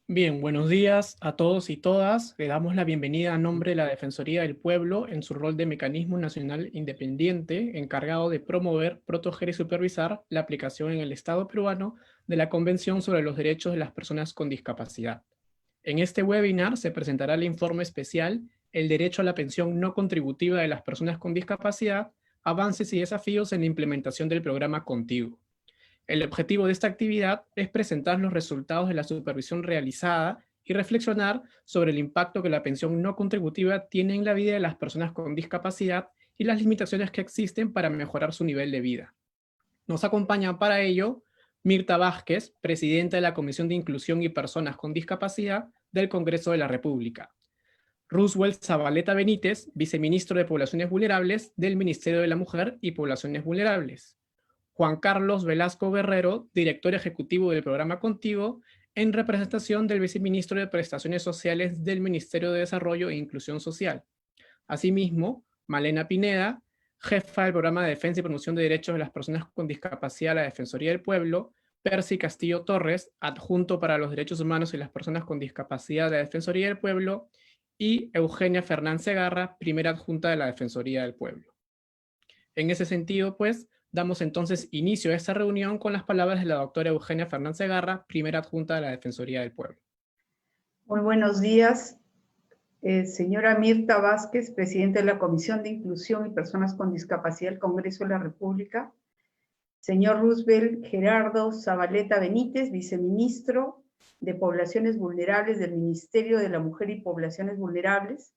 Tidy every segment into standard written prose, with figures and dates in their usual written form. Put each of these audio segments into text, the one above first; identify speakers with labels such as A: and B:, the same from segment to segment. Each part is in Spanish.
A: Bien, buenos días a todos y todas. Le damos la bienvenida a nombre de la Defensoría del Pueblo en su rol de mecanismo nacional independiente encargado de promover, proteger y supervisar la aplicación en el Estado peruano de la Convención sobre los Derechos de las Personas con Discapacidad. En este webinar se presentará el informe especial El derecho a la pensión no contributiva de las personas con discapacidad, avances y desafíos en la implementación del programa Contigo. El objetivo de esta actividad es presentar los resultados de la supervisión realizada y reflexionar sobre el impacto que la pensión no contributiva tiene en la vida de las personas con discapacidad y las limitaciones que existen para mejorar su nivel de vida. Nos acompañan para ello Mirta Vázquez, presidenta de la Comisión de Inclusión y Personas con Discapacidad del Congreso de la República. Roosevelt Zabaleta Benítez, viceministro de Poblaciones Vulnerables del Ministerio de la Mujer y Poblaciones Vulnerables. Juan Carlos Velasco Guerrero, director ejecutivo del programa Contigo, en representación del viceministro de Prestaciones Sociales del Ministerio de Desarrollo e Inclusión Social. Asimismo, Malena Pineda, jefa del programa de Defensa y Promoción de Derechos de las Personas con Discapacidad de la Defensoría del Pueblo, Percy Castillo Torres, adjunto para los Derechos Humanos y las Personas con Discapacidad de la Defensoría del Pueblo, y Eugenia Fernández Segarra, primera adjunta de la Defensoría del Pueblo. En ese sentido, pues, damos entonces inicio a esta reunión con las palabras de la doctora Eugenia Fernández Segarra, primera adjunta de la Defensoría del Pueblo.
B: Muy buenos días, señora Mirta Vázquez, presidenta de la Comisión de Inclusión y Personas con Discapacidad del Congreso de la República. Señor Roosevelt Gerardo Zabaleta Benítez, viceministro de Poblaciones Vulnerables del Ministerio de la Mujer y Poblaciones Vulnerables.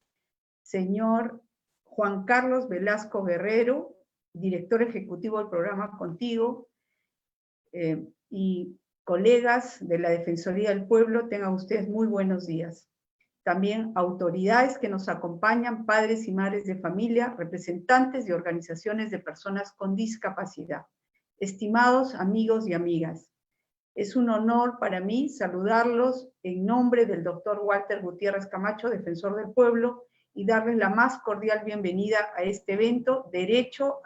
B: Señor Juan Carlos Velasco Guerrero, director ejecutivo del programa Contigo, y colegas de la Defensoría del Pueblo, tengan ustedes muy buenos días. También autoridades que nos acompañan, padres y madres de familia, representantes de organizaciones de personas con discapacidad. Estimados amigos y amigas, es un honor para mí saludarlos en nombre del doctor Walter Gutiérrez Camacho, defensor del pueblo, y darles la más cordial bienvenida a este evento, Derecho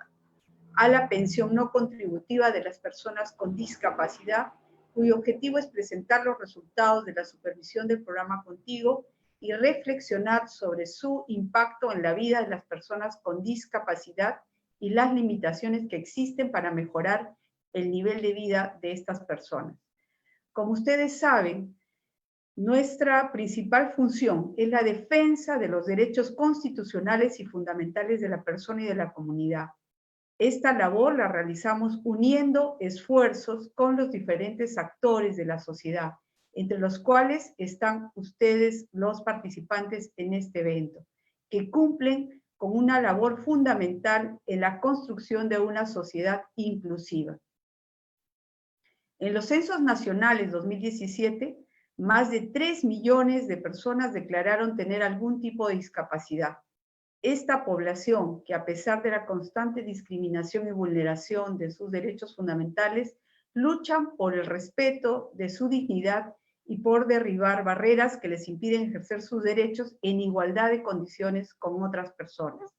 B: a la pensión no contributiva de las personas con discapacidad, cuyo objetivo es presentar los resultados de la supervisión del programa Contigo y reflexionar sobre su impacto en la vida de las personas con discapacidad y las limitaciones que existen para mejorar el nivel de vida de estas personas. Como ustedes saben, nuestra principal función es la defensa de los derechos constitucionales y fundamentales de la persona y de la comunidad. Esta labor la realizamos uniendo esfuerzos con los diferentes actores de la sociedad, entre los cuales están ustedes, los participantes en este evento, que cumplen con una labor fundamental en la construcción de una sociedad inclusiva. En los censos nacionales 2017, más de 3 millones de personas declararon tener algún tipo de discapacidad. Esta población, que a pesar de la constante discriminación y vulneración de sus derechos fundamentales, luchan por el respeto de su dignidad y por derribar barreras que les impiden ejercer sus derechos en igualdad de condiciones con otras personas.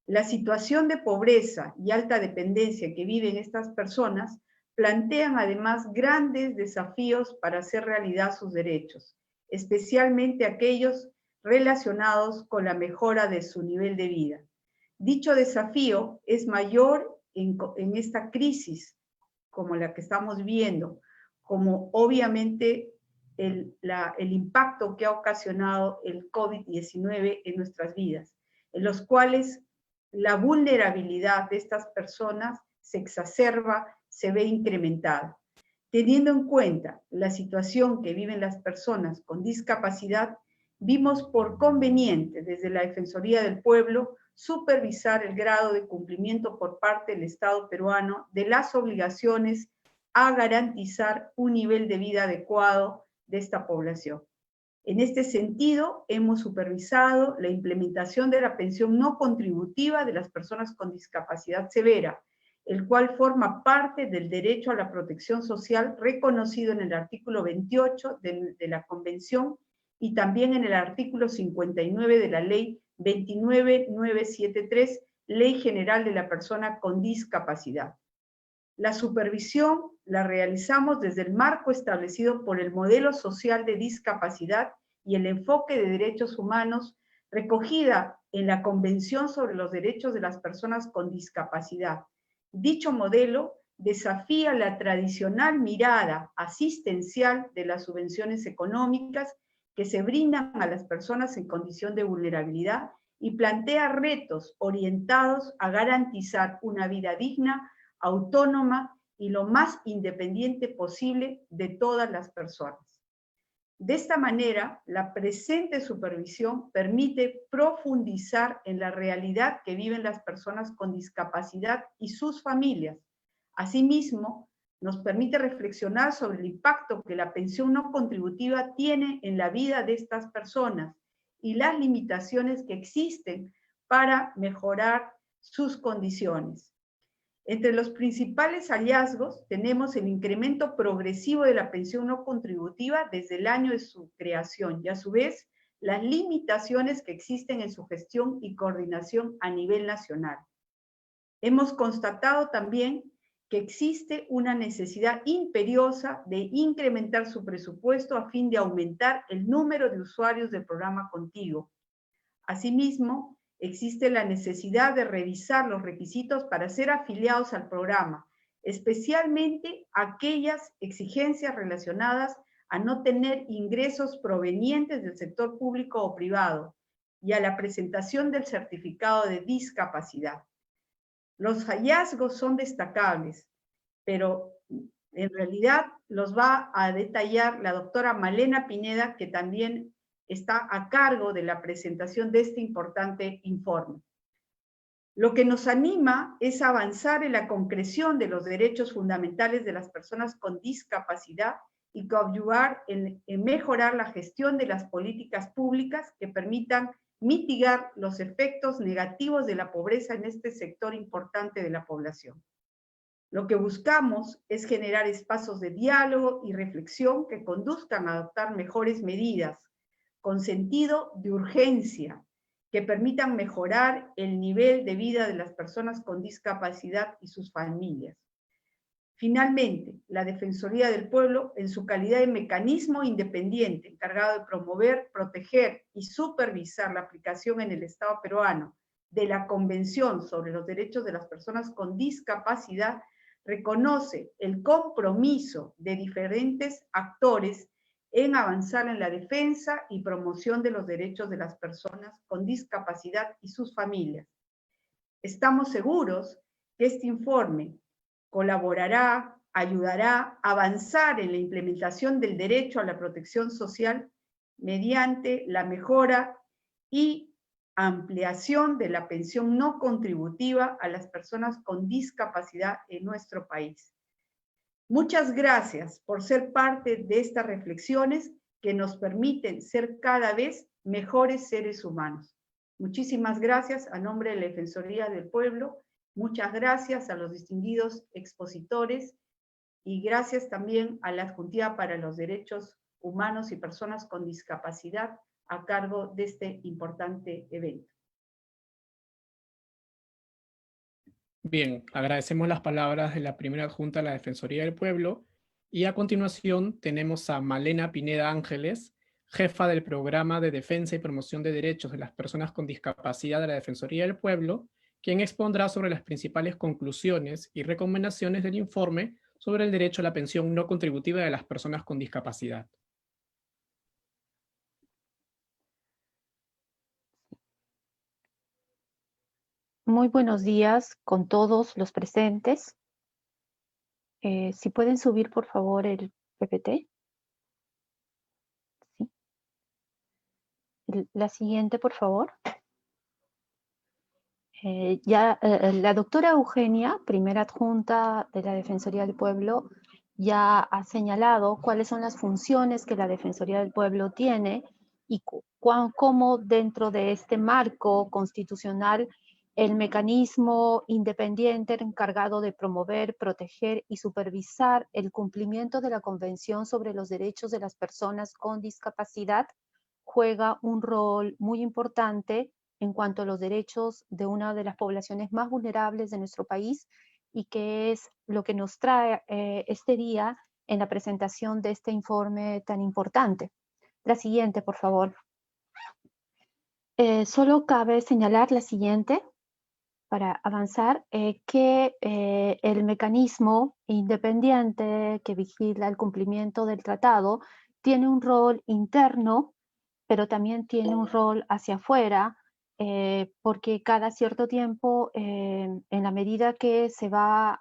B: La situación de pobreza y alta dependencia que viven estas personas plantean además grandes desafíos para hacer realidad sus derechos, especialmente aquellos relacionados con la mejora de su nivel de vida. Dicho desafío es mayor en esta crisis como la que estamos viendo, como obviamente el impacto que ha ocasionado el COVID-19 en nuestras vidas, en los cuales la vulnerabilidad de estas personas se exacerba, se ve incrementada. Teniendo en cuenta la situación que viven las personas con discapacidad, vimos por conveniente desde la Defensoría del Pueblo supervisar el grado de cumplimiento por parte del Estado peruano de las obligaciones a garantizar un nivel de vida adecuado de esta población. En este sentido, hemos supervisado la implementación de la pensión no contributiva de las personas con discapacidad severa, el cual forma parte del derecho a la protección social reconocido en el artículo 28 de la Convención y también en el artículo 59 de la Ley 29973, Ley General de la Persona con Discapacidad. La supervisión la realizamos desde el marco establecido por el modelo social de discapacidad y el enfoque de derechos humanos recogida en la Convención sobre los Derechos de las Personas con Discapacidad. Dicho modelo desafía la tradicional mirada asistencial de las subvenciones económicas que se brindan a las personas en condición de vulnerabilidad y plantea retos orientados a garantizar una vida digna, autónoma y lo más independiente posible de todas las personas. De esta manera, la presente supervisión permite profundizar en la realidad que viven las personas con discapacidad y sus familias. Asimismo, nos permite reflexionar sobre el impacto que la pensión no contributiva tiene en la vida de estas personas y las limitaciones que existen para mejorar sus condiciones. Entre los principales hallazgos tenemos el incremento progresivo de la pensión no contributiva desde el año de su creación y a su vez las limitaciones que existen en su gestión y coordinación a nivel nacional. Hemos constatado también que existe una necesidad imperiosa de incrementar su presupuesto a fin de aumentar el número de usuarios del programa Contigo. Asimismo, existe la necesidad de revisar los requisitos para ser afiliados al programa, especialmente aquellas exigencias relacionadas a no tener ingresos provenientes del sector público o privado y a la presentación del certificado de discapacidad. Los hallazgos son destacables, pero en realidad los va a detallar la doctora Malena Pineda, que también está a cargo de la presentación de este importante informe. Lo que nos anima es avanzar en la concreción de los derechos fundamentales de las personas con discapacidad y coadyuvar en mejorar la gestión de las políticas públicas que permitan mitigar los efectos negativos de la pobreza en este sector importante de la población. Lo que buscamos es generar espacios de diálogo y reflexión que conduzcan a adoptar mejores medidas, con sentido de urgencia, que permitan mejorar el nivel de vida de las personas con discapacidad y sus familias. Finalmente, la Defensoría del Pueblo, en su calidad de mecanismo independiente encargado de promover, proteger y supervisar la aplicación en el Estado peruano de la Convención sobre los Derechos de las Personas con Discapacidad, reconoce el compromiso de diferentes actores en avanzar en la defensa y promoción de los derechos de las personas con discapacidad y sus familias. Estamos seguros que este informe colaborará, ayudará a avanzar en la implementación del derecho a la protección social mediante la mejora y ampliación de la pensión no contributiva a las personas con discapacidad en nuestro país. Muchas gracias por ser parte de estas reflexiones que nos permiten ser cada vez mejores seres humanos. Muchísimas gracias a nombre de la Defensoría del Pueblo. Muchas gracias a los distinguidos expositores y gracias también a la Adjuntiva para los Derechos Humanos y Personas con Discapacidad a cargo de este importante evento.
A: Bien, agradecemos las palabras de la primera adjunta a la Defensoría del Pueblo y a continuación tenemos a Malena Pineda Ángeles, jefa del Programa de Defensa y Promoción de Derechos de las Personas con Discapacidad de la Defensoría del Pueblo, quien expondrá sobre las principales conclusiones y recomendaciones del informe sobre el derecho a la pensión no contributiva de las personas con discapacidad.
C: Muy buenos días con todos los presentes. Si pueden subir, por favor, el PPT. Sí. La siguiente, por favor. La doctora Eugenia, primera adjunta de la Defensoría del Pueblo, ya ha señalado cuáles son las funciones que la Defensoría del Pueblo tiene y cómo dentro de este marco constitucional el mecanismo independiente encargado de promover, proteger y supervisar el cumplimiento de la Convención sobre los Derechos de las Personas con Discapacidad juega un rol muy importante en cuanto a los derechos de una de las poblaciones más vulnerables de nuestro país, y que es lo que nos trae este día en la presentación de este informe tan importante. La siguiente, por favor. Solo cabe señalar la siguiente para avanzar, que el mecanismo independiente que vigila el cumplimiento del tratado tiene un rol interno, pero también tiene un rol hacia afuera, porque cada cierto tiempo, en la medida que se va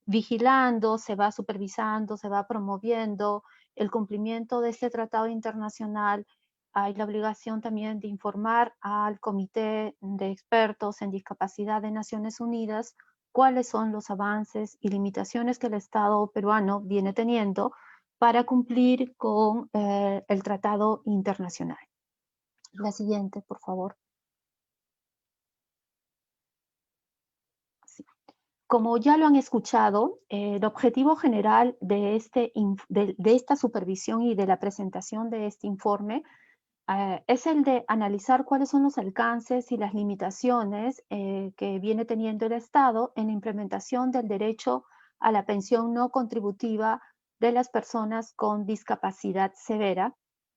C: vigilando, se va supervisando, se va promoviendo el cumplimiento de este tratado internacional, hay la obligación también de informar al Comité de Expertos en Discapacidad de Naciones Unidas cuáles son los avances y limitaciones que el Estado peruano viene teniendo para cumplir con el tratado internacional. La siguiente, por favor. Sí. Como ya lo han escuchado, el objetivo general de esta supervisión y de la presentación de este informe es el de analizar cuáles son los alcances y las limitaciones que viene teniendo el Estado en la implementación del derecho a la pensión no contributiva de las personas con discapacidad severa,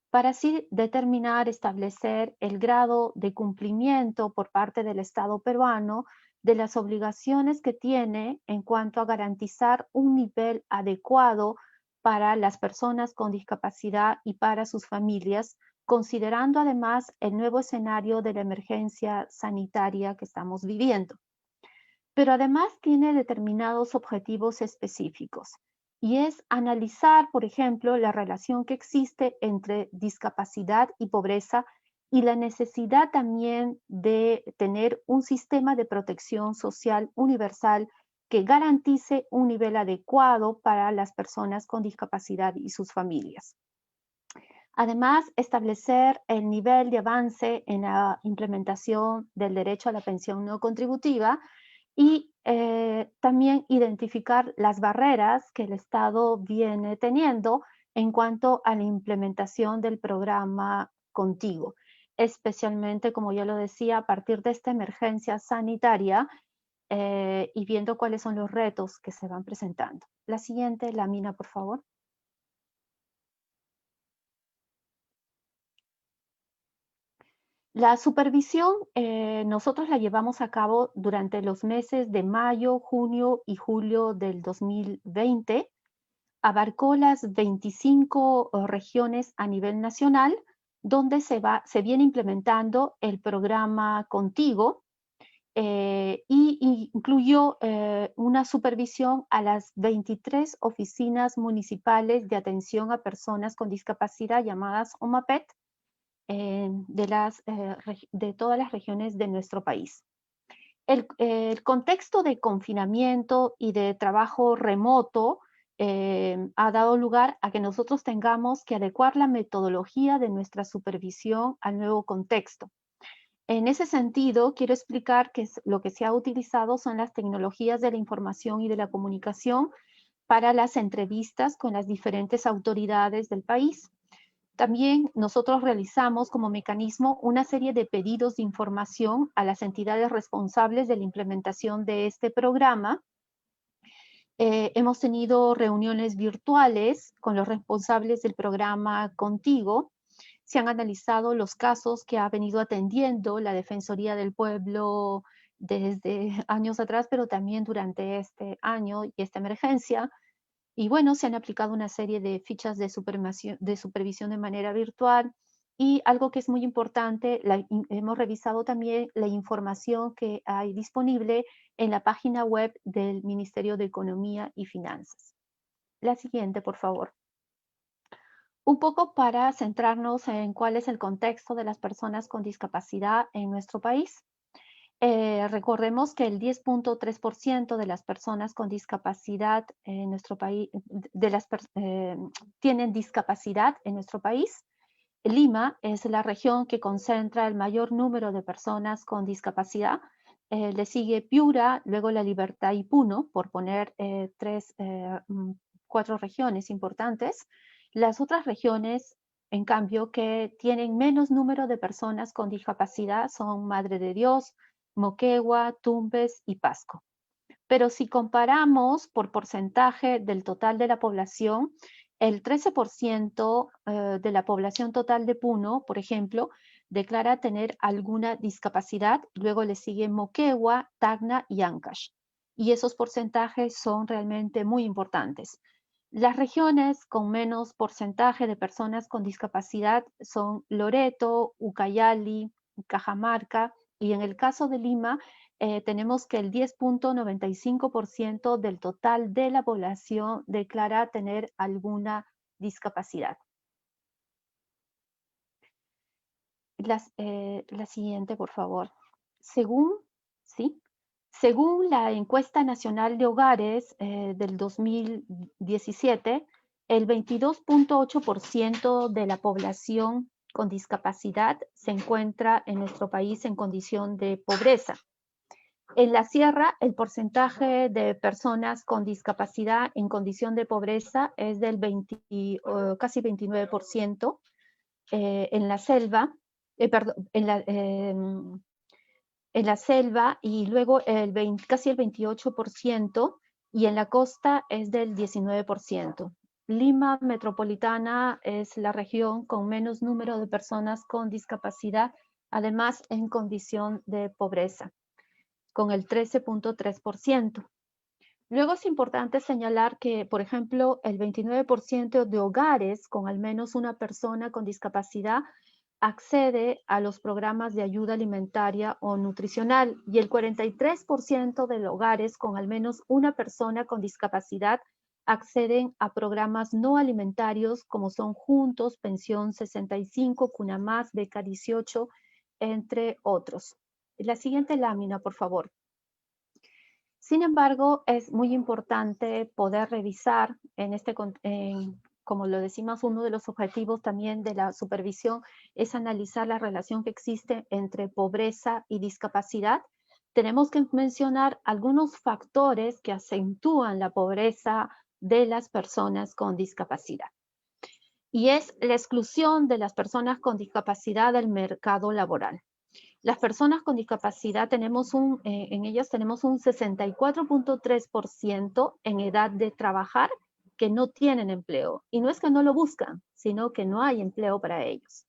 C: para así determinar, establecer el grado de cumplimiento por parte del Estado peruano de las obligaciones que tiene en cuanto a garantizar un nivel adecuado para las personas con discapacidad y para sus familias, considerando además el nuevo escenario de la emergencia sanitaria que estamos viviendo. Pero además tiene determinados objetivos específicos y es analizar, por ejemplo, la relación que existe entre discapacidad y pobreza y la necesidad también de tener un sistema de protección social universal que garantice un nivel adecuado para las personas con discapacidad y sus familias. Además, establecer el nivel de avance en la implementación del derecho a la pensión no contributiva y también identificar las barreras que el Estado viene teniendo en cuanto a la implementación del programa Contigo, especialmente, como ya lo decía, a partir de esta emergencia sanitaria y viendo cuáles son los retos que se van presentando. La siguiente lámina, por favor. La supervisión nosotros la llevamos a cabo durante los meses de mayo, junio y julio del 2020. Abarcó las 25 regiones a nivel nacional, donde se viene implementando el programa Contigo y incluyó una supervisión a las 23 oficinas municipales de atención a personas con discapacidad llamadas OMAPET, de todas las regiones de nuestro país. El contexto de confinamiento y de trabajo remoto ha dado lugar a que nosotros tengamos que adecuar la metodología de nuestra supervisión al nuevo contexto. En ese sentido, quiero explicar que lo que se ha utilizado son las tecnologías de la información y de la comunicación para las entrevistas con las diferentes autoridades del país. También nosotros realizamos como mecanismo una serie de pedidos de información a las entidades responsables de la implementación de este programa. Hemos tenido reuniones virtuales con los responsables del programa Contigo. Se han analizado los casos que ha venido atendiendo la Defensoría del Pueblo desde años atrás, pero también durante este año y esta emergencia. Y bueno, se han aplicado una serie de fichas de supervisión de manera virtual y algo que es muy importante, hemos revisado también la información que hay disponible en la página web del Ministerio de Economía y Finanzas. La siguiente, por favor. Un poco para centrarnos en cuál es el contexto de las personas con discapacidad en nuestro país. Recordemos que el 10.3% de las personas con discapacidad en nuestro país, tienen discapacidad en nuestro país. Lima es la región que concentra el mayor número de personas con discapacidad. Le sigue Piura, luego La Libertad y Puno, por poner 4 regiones importantes. Las otras regiones, en cambio, que tienen menos número de personas con discapacidad son Madre de Dios, Moquegua, Tumbes y Pasco. Pero si comparamos por porcentaje del total de la población, el 13% de la población total de Puno, por ejemplo, declara tener alguna discapacidad, luego le siguen Moquegua, Tacna y Ancash. Y esos porcentajes son realmente muy importantes. Las regiones con menos porcentaje de personas con discapacidad son Loreto, Ucayali, Cajamarca, y en el caso de Lima, tenemos que el 10.95% del total de la población declara tener alguna discapacidad. La siguiente, por favor. Según la encuesta nacional de hogares del 2017, el 22.8% de la población con discapacidad se encuentra en nuestro país en condición de pobreza. En la sierra, el porcentaje de personas con discapacidad en condición de pobreza es del casi 29%. En la selva, en la selva, y luego casi el 28%, y en la costa es del 19%. Lima Metropolitana es la región con menos número de personas con discapacidad, además en condición de pobreza, con el 13.3%. Luego es importante señalar que, por ejemplo, el 29% de hogares con al menos una persona con discapacidad accede a los programas de ayuda alimentaria o nutricional, y el 43% de hogares con al menos una persona con discapacidad acceden a programas no alimentarios como son Juntos, Pensión 65, Cuna Más, Beca 18, entre otros. La siguiente lámina, por favor. Sin embargo, es muy importante poder revisar como lo decimos, uno de los objetivos también de la supervisión es analizar la relación que existe entre pobreza y discapacidad. Tenemos que mencionar algunos factores que acentúan la pobreza de las personas con discapacidad. Y es la exclusión de las personas con discapacidad del mercado laboral. Las personas con discapacidad en ellas tenemos un 64.3% en edad de trabajar que no tienen empleo. Y no es que no lo buscan, sino que no hay empleo para ellos.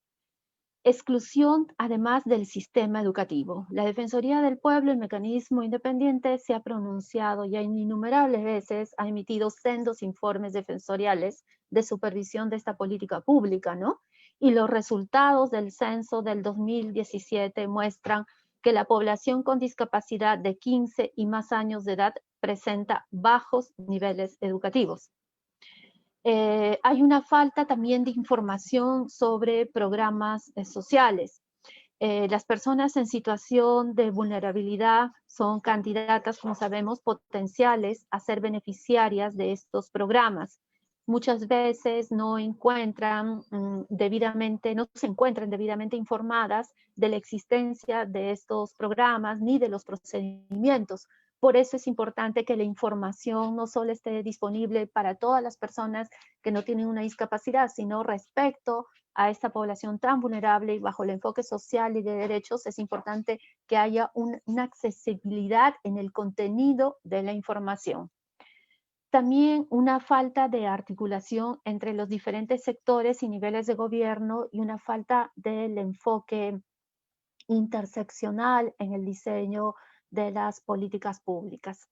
C: Exclusión, además, del sistema educativo. La Defensoría del Pueblo, el mecanismo independiente, se ha pronunciado ya innumerables veces, ha emitido sendos informes defensoriales de supervisión de esta política pública, ¿no? Y los resultados del censo del 2017 muestran que la población con discapacidad de 15 y más años de edad presenta bajos niveles educativos. Hay una falta también de información sobre programas sociales. Las personas en situación de vulnerabilidad son candidatas, como sabemos, potenciales a ser beneficiarias de estos programas. Muchas veces no se encuentran debidamente informadas de la existencia de estos programas ni de los procedimientos. Por eso es importante que la información no solo esté disponible para todas las personas que no tienen una discapacidad, sino respecto a esta población tan vulnerable y bajo el enfoque social y de derechos, es importante que haya una accesibilidad en el contenido de la información. También una falta de articulación entre los diferentes sectores y niveles de gobierno y una falta del enfoque interseccional en el diseño de las políticas públicas.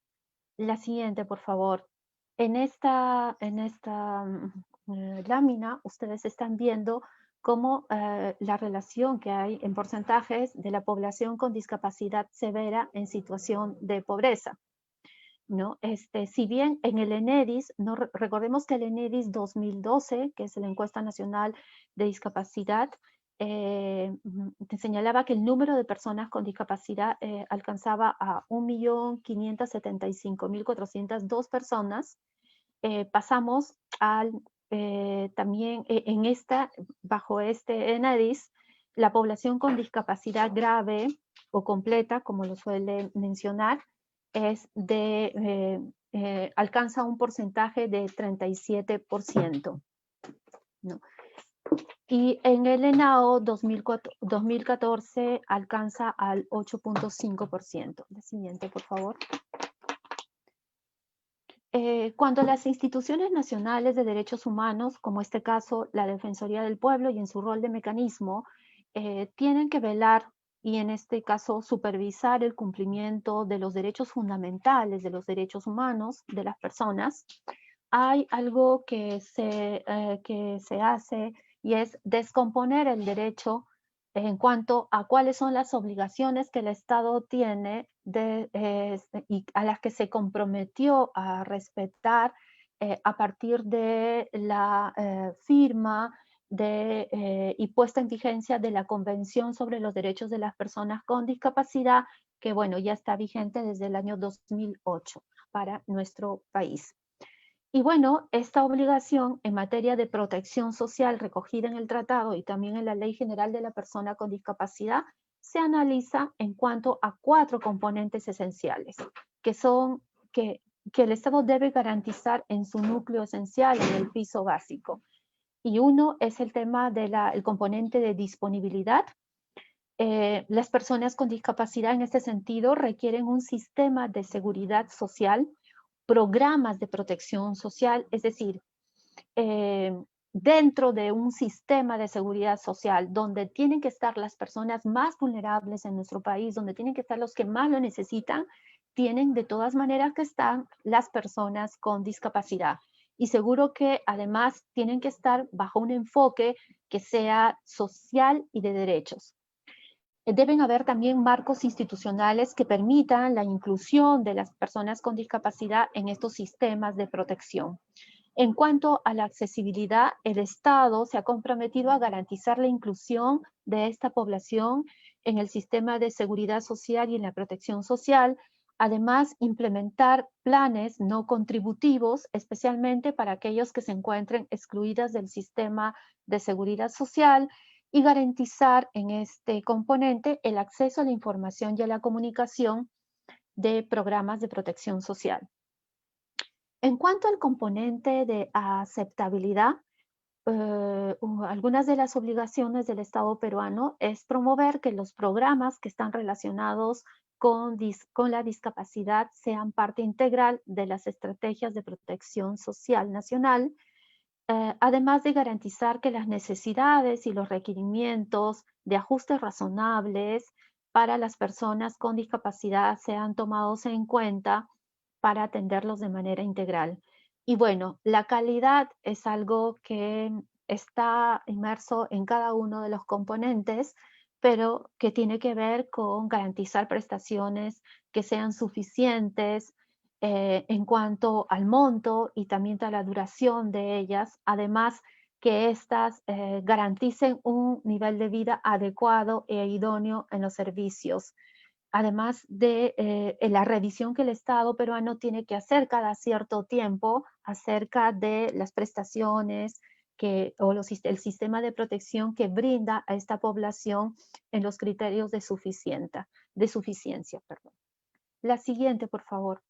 C: La siguiente, por favor. En esta lámina ustedes están viendo cómo la relación que hay en porcentajes de la población con discapacidad severa en situación de pobreza, ¿no? Si bien en el ENEDIS, recordemos que el ENEDIS 2012, que es la encuesta nacional de discapacidad, te señalaba que el número de personas con discapacidad alcanzaba a 1.575.402 personas. Pasamos también bajo este ENEDIS, la población con discapacidad grave o completa, como lo suele mencionar, alcanza un porcentaje de 37%, ¿no? Y en el ENAO 2014 alcanza al 8.5%. La siguiente, por favor. Cuando las instituciones nacionales de derechos humanos, como este caso la Defensoría del Pueblo y en su rol de mecanismo, tienen que velar y en este caso supervisar el cumplimiento de los derechos fundamentales, de los derechos humanos de las personas, hay algo que se hace y es descomponer el derecho en cuanto a cuáles son las obligaciones que el Estado tiene y a las que se comprometió a respetar a partir de la firma y puesta en vigencia de la Convención sobre los Derechos de las Personas con Discapacidad, que bueno, ya está vigente desde el año 2008 para nuestro país. Y bueno, esta obligación en materia de protección social recogida en el tratado y también en la Ley General de la Persona con Discapacidad se analiza en cuanto a 4 componentes esenciales, que son que el Estado debe garantizar en su núcleo esencial, en el piso básico. Y uno es el tema del componente de disponibilidad. Las personas con discapacidad en este sentido requieren un sistema de seguridad social, programas de protección social, es decir, dentro de un sistema de seguridad social donde tienen que estar las personas más vulnerables en nuestro país, donde tienen que estar los que más lo necesitan, tienen de todas maneras que estar las personas con discapacidad. Y seguro que además tienen que estar bajo un enfoque que sea social y de derechos. Deben haber también marcos institucionales que permitan la inclusión de las personas con discapacidad en estos sistemas de protección. En cuanto a la accesibilidad, el Estado se ha comprometido a garantizar la inclusión de esta población en el sistema de seguridad social y en la protección social. Además, implementar planes no contributivos, especialmente para aquellos que se encuentren excluidas del sistema de seguridad social, y garantizar en este componente el acceso a la información y a la comunicación de programas de protección social. En cuanto al componente de aceptabilidad, algunas de las obligaciones del Estado peruano es promover que los programas que están relacionados con la discapacidad sean parte integral de las estrategias de protección social nacional, además de garantizar que las necesidades y los requerimientos de ajustes razonables para las personas con discapacidad sean tomados en cuenta para atenderlos de manera integral. Y bueno, la calidad es algo que está inmerso en cada uno de los componentes, pero que tiene que ver con garantizar prestaciones que sean suficientes, en cuanto al monto y también a la duración de ellas, además que éstas garanticen un nivel de vida adecuado e idóneo en los servicios, además de la revisión que el Estado peruano tiene que hacer cada cierto tiempo acerca de las prestaciones el sistema de protección que brinda a esta población en los criterios de suficiencia. Perdón. La siguiente, por favor.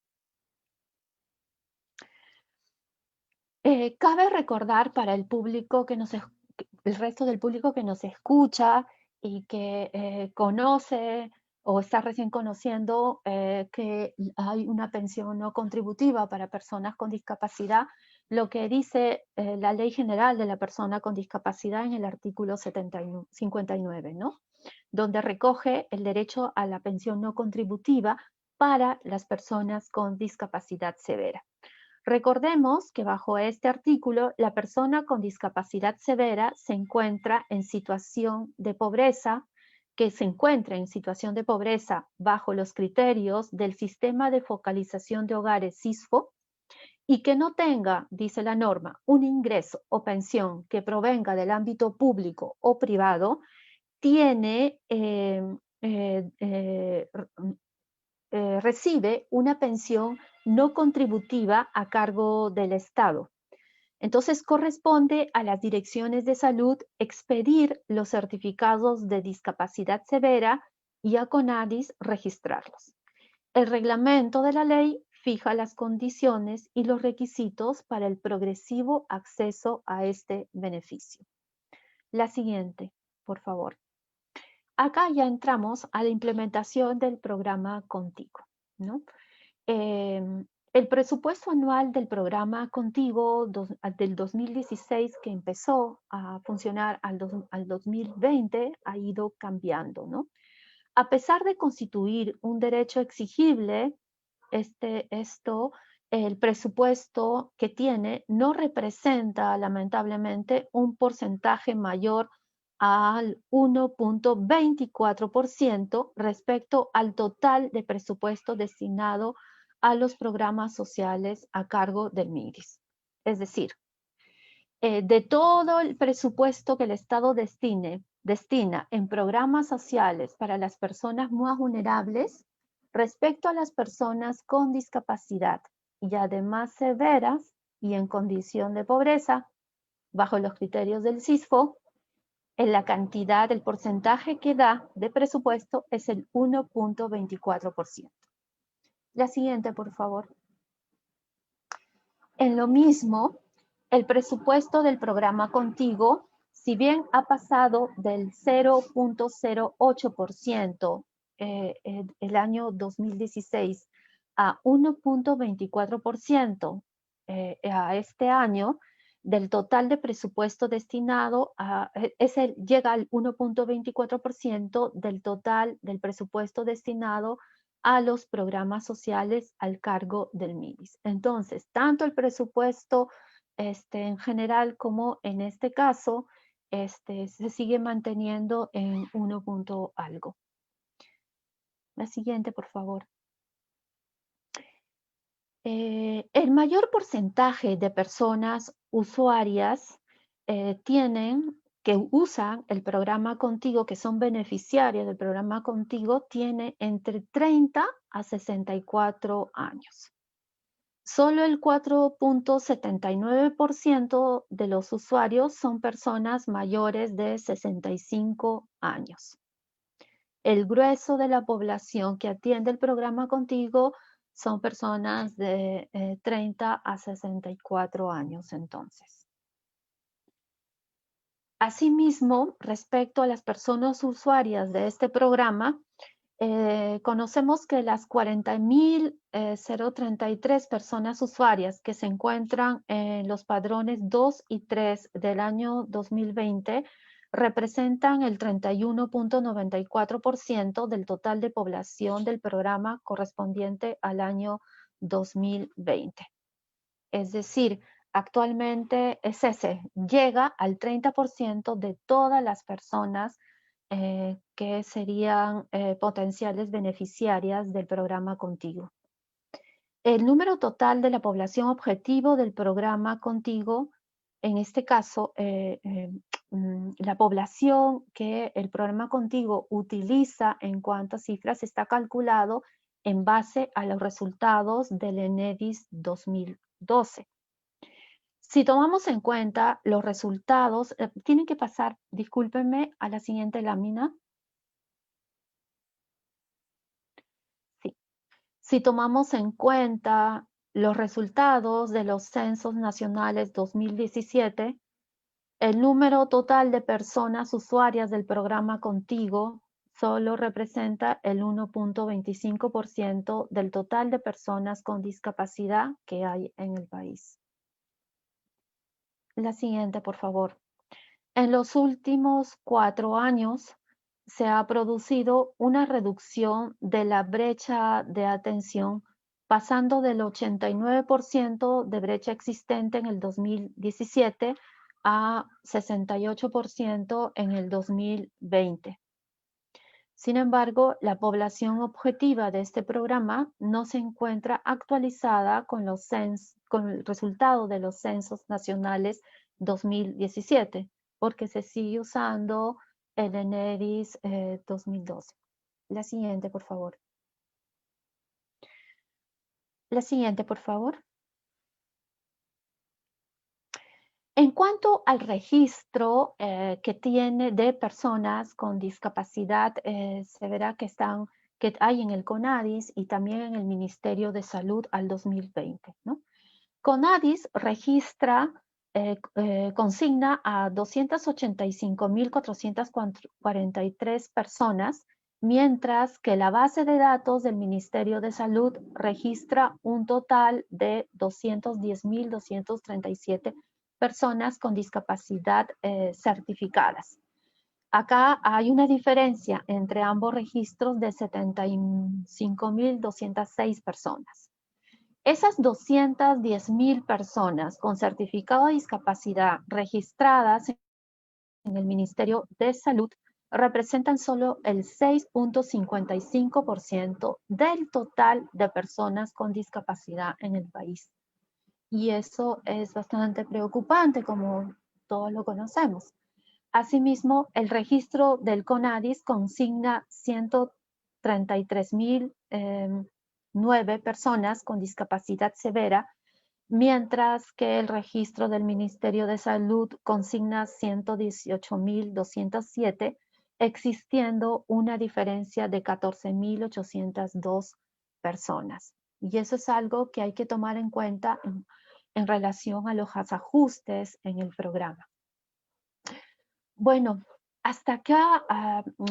C: Cabe recordar para el público el resto del público que nos escucha y que conoce o está recién conociendo que hay una pensión no contributiva para personas con discapacidad, lo que dice la Ley General de la Persona con Discapacidad en el artículo 59, ¿no? Donde recoge el derecho a la pensión no contributiva para las personas con discapacidad severa. Recordemos que bajo este artículo, la persona con discapacidad severa se encuentra en situación de pobreza, bajo los criterios del Sistema de Focalización de Hogares SISFO y que no tenga, dice la norma, un ingreso o pensión que provenga del ámbito público o privado, recibe una pensión no contributiva a cargo del Estado. Entonces corresponde a las direcciones de salud expedir los certificados de discapacidad severa y a CONADIS registrarlos. El reglamento de la ley fija las condiciones y los requisitos para el progresivo acceso a este beneficio. La siguiente, por favor. Acá ya entramos a la implementación del programa Contigo, ¿no? El presupuesto anual del programa Contigo del 2016, que empezó a funcionar al 2020, ha ido cambiando, ¿no? A pesar de constituir un derecho exigible, el presupuesto que tiene no representa, lamentablemente, un porcentaje mayor al 1.24% respecto al total de presupuesto destinado a los programas sociales a cargo del MIDIS. Es decir, de todo el presupuesto que el Estado destina en programas sociales para las personas más vulnerables, respecto a las personas con discapacidad y además severas y en condición de pobreza, bajo los criterios del CISFO, en la cantidad, el porcentaje que da de presupuesto es el 1.24%. La siguiente, por favor. En lo mismo, el presupuesto del programa Contigo, si bien ha pasado del 0.08% el año 2016 a 1.24% a este año, del total de presupuesto destinado llega al 1.24% del total del presupuesto destinado a los programas sociales al cargo del MIDIS. Entonces, tanto el presupuesto en general como en este caso, se sigue manteniendo en 1 punto algo. La siguiente, por favor. El mayor porcentaje de personas usuarias que usan el programa Contigo, que son beneficiarias del programa Contigo, tiene entre 30 a 64 años. Solo el 4.79% de los usuarios son personas mayores de 65 años. El grueso de la población que atiende el programa Contigo son personas de 30 a 64 años entonces. Asimismo, respecto a las personas usuarias de este programa, conocemos que las 40.033 personas usuarias que se encuentran en los padrones 2 y 3 del año 2020 representan el 31.94% del total de población del programa correspondiente al año 2020. Es decir, actualmente llega al 30% de todas las personas que serían potenciales beneficiarias del programa Contigo. El número total de la población objetivo del programa Contigo, en este caso, la población que el programa Contigo utiliza en cuanto a cifras está calculado en base a los resultados del ENEDIS 2012. Si tomamos en cuenta los resultados, tienen que pasar, discúlpenme, a la siguiente lámina. Sí. Si tomamos en cuenta los resultados de los censos nacionales 2017, el número total de personas usuarias del programa Contigo solo representa el 1.25% del total de personas con discapacidad que hay en el país. La siguiente, por favor. En los últimos 4 años se ha producido una reducción de la brecha de atención, pasando del 89% de brecha existente en el 2017 a 68% en el 2020. Sin embargo, la población objetiva de este programa no se encuentra actualizada con el resultado de los censos nacionales 2017, porque se sigue usando el ENEDIS 2012. La siguiente, por favor. La siguiente, por favor. En cuanto al registro que tiene de personas con discapacidad, se verá que hay en el CONADIS y también en el Ministerio de Salud al 2020, ¿no? CONADIS consigna a 285.443 personas mientras que la base de datos del Ministerio de Salud registra un total de 210.237 personas con discapacidad certificadas. Acá hay una diferencia entre ambos registros de 75.206 personas. Esas 210.000 personas con certificado de discapacidad registradas en el Ministerio de Salud representan solo el 6.55% del total de personas con discapacidad en el país. Y eso es bastante preocupante, como todos lo conocemos. Asimismo, el registro del CONADIS consigna 133.009 personas con discapacidad severa, mientras que el registro del Ministerio de Salud consigna 118.207, existiendo una diferencia de 14.802 personas. Y eso es algo que hay que tomar en cuenta en relación a los ajustes en el programa. Bueno, hasta acá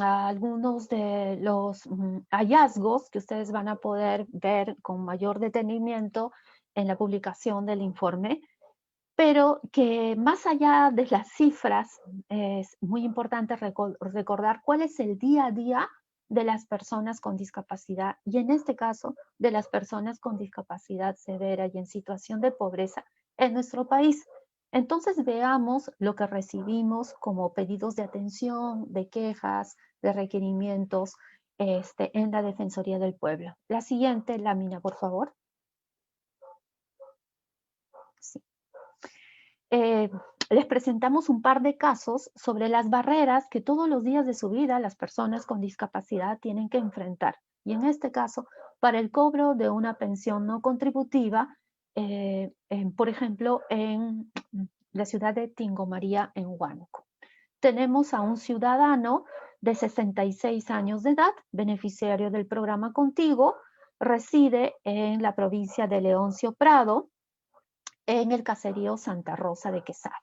C: algunos de los hallazgos que ustedes van a poder ver con mayor detenimiento en la publicación del informe, pero que más allá de las cifras es muy importante recordar cuál es el día a día de las personas con discapacidad y en este caso de las personas con discapacidad severa y en situación de pobreza en nuestro país. Entonces veamos lo que recibimos como pedidos de atención, de quejas, de requerimientos en la Defensoría del Pueblo. La siguiente lámina, por favor. Sí. Les presentamos un par de casos sobre las barreras que todos los días de su vida las personas con discapacidad tienen que enfrentar. Y en este caso, para el cobro de una pensión no contributiva, por ejemplo, en la ciudad de Tingo María, en Huánuco. Tenemos a un ciudadano de 66 años de edad, beneficiario del programa Contigo, reside en la provincia de Leoncio Prado, en el caserío Santa Rosa de Quesada.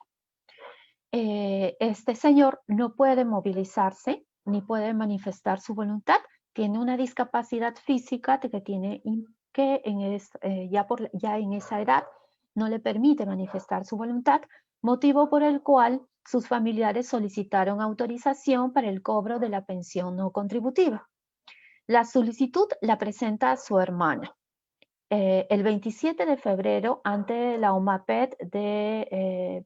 C: Este señor no puede movilizarse ni puede manifestar su voluntad. Tiene una discapacidad física que ya en esa edad no le permite manifestar su voluntad, motivo por el cual sus familiares solicitaron autorización para el cobro de la pensión no contributiva. La solicitud la presenta su hermana. El 27 de febrero ante la OMAPET del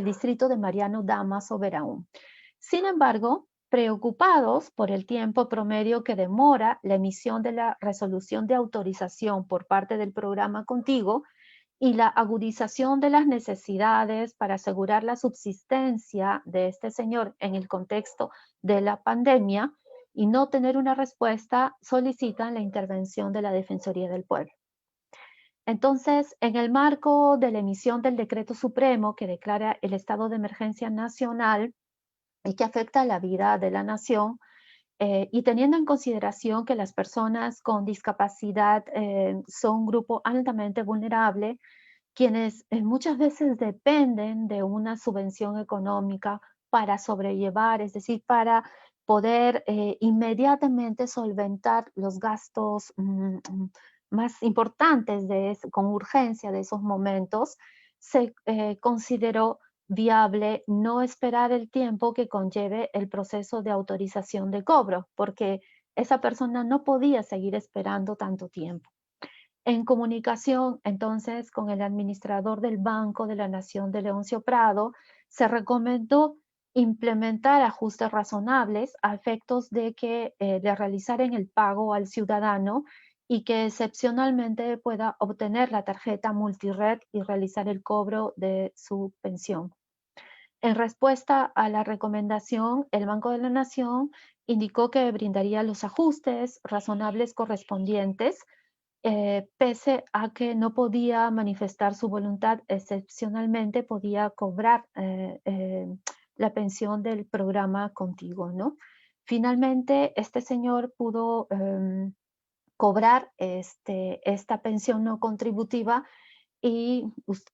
C: distrito de Mariano Damaso Veraún. Sin embargo, preocupados por el tiempo promedio que demora la emisión de la resolución de autorización por parte del programa Contigo y la agudización de las necesidades para asegurar la subsistencia de este señor en el contexto de la pandemia y no tener una respuesta, solicitan la intervención de la Defensoría del Pueblo. Entonces, en el marco de la emisión del decreto supremo que declara el estado de emergencia nacional y que afecta a la vida de la nación, y teniendo en consideración que las personas con discapacidad son un grupo altamente vulnerable, quienes muchas veces dependen de una subvención económica para sobrellevar, es decir, para poder inmediatamente solventar los gastos más importantes con urgencia de esos momentos, se consideró viable no esperar el tiempo que conlleve el proceso de autorización de cobro, porque esa persona no podía seguir esperando tanto tiempo. En comunicación, entonces, con el administrador del Banco de la Nación de Leoncio Prado, se recomendó implementar ajustes razonables a efectos de que le realizaren el pago al ciudadano y que excepcionalmente pueda obtener la tarjeta multired y realizar el cobro de su pensión. En respuesta a la recomendación, el Banco de la Nación indicó que brindaría los ajustes razonables correspondientes, pese a que no podía manifestar su voluntad, excepcionalmente podía cobrar la pensión del programa Contigo, ¿no? Finalmente, este señor pudo cobrar esta pensión no contributiva y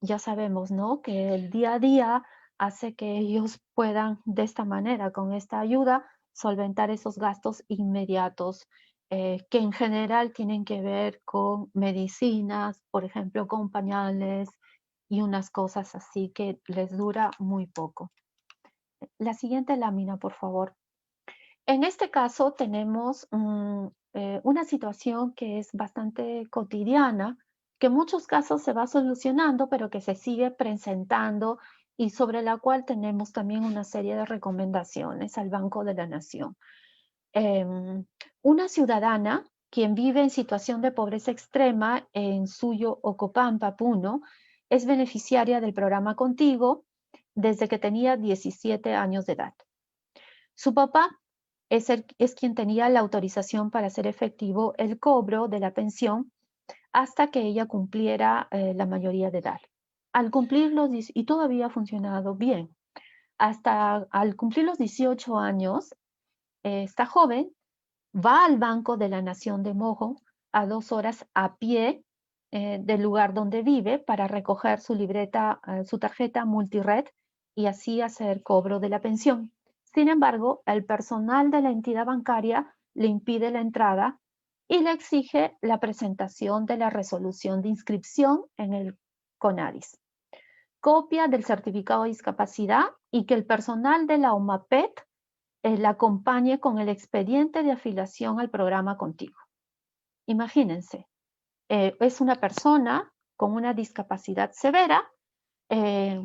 C: ya sabemos, ¿no?, que el día a día hace que ellos puedan de esta manera, con esta ayuda, solventar esos gastos inmediatos que en general tienen que ver con medicinas, por ejemplo, con pañales y unas cosas así que les dura muy poco. La siguiente lámina, por favor. En este caso tenemos una situación que es bastante cotidiana, que en muchos casos se va solucionando, pero que se sigue presentando y sobre la cual tenemos también una serie de recomendaciones al Banco de la Nación. Una ciudadana quien vive en situación de pobreza extrema en Suyo, Ocopampa, Puno, es beneficiaria del programa Contigo desde que tenía 17 años de edad. Su papá es quien tenía la autorización para hacer efectivo el cobro de la pensión hasta que ella cumpliera la mayoría de edad. Al cumplir y todavía ha funcionado bien, hasta al cumplir los 18 años, esta joven va al Banco de la Nación de Mojo a 2 horas a pie del lugar donde vive para recoger su libreta, su tarjeta multired y así hacer cobro de la pensión. Sin embargo, el personal de la entidad bancaria le impide la entrada y le exige la presentación de la resolución de inscripción en el CONADIS, copia del certificado de discapacidad y que el personal de la OMAPET la acompañe con el expediente de afiliación al programa Contigo. Imagínense, es una persona con una discapacidad severa,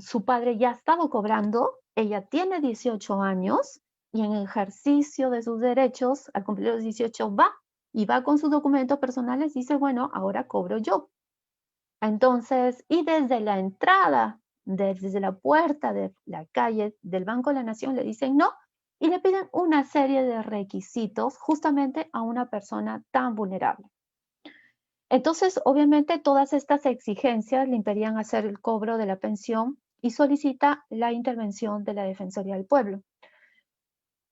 C: su padre ya ha estado cobrando, ella tiene 18 años y en ejercicio de sus derechos, al cumplir los 18 va y va con sus documentos personales y dice, bueno, ahora cobro yo. Entonces, y desde la entrada, desde la puerta de la calle del Banco de la Nación le dicen no y le piden una serie de requisitos justamente a una persona tan vulnerable. Entonces, obviamente, todas estas exigencias le impedían hacer el cobro de la pensión y solicita la intervención de la Defensoría del Pueblo.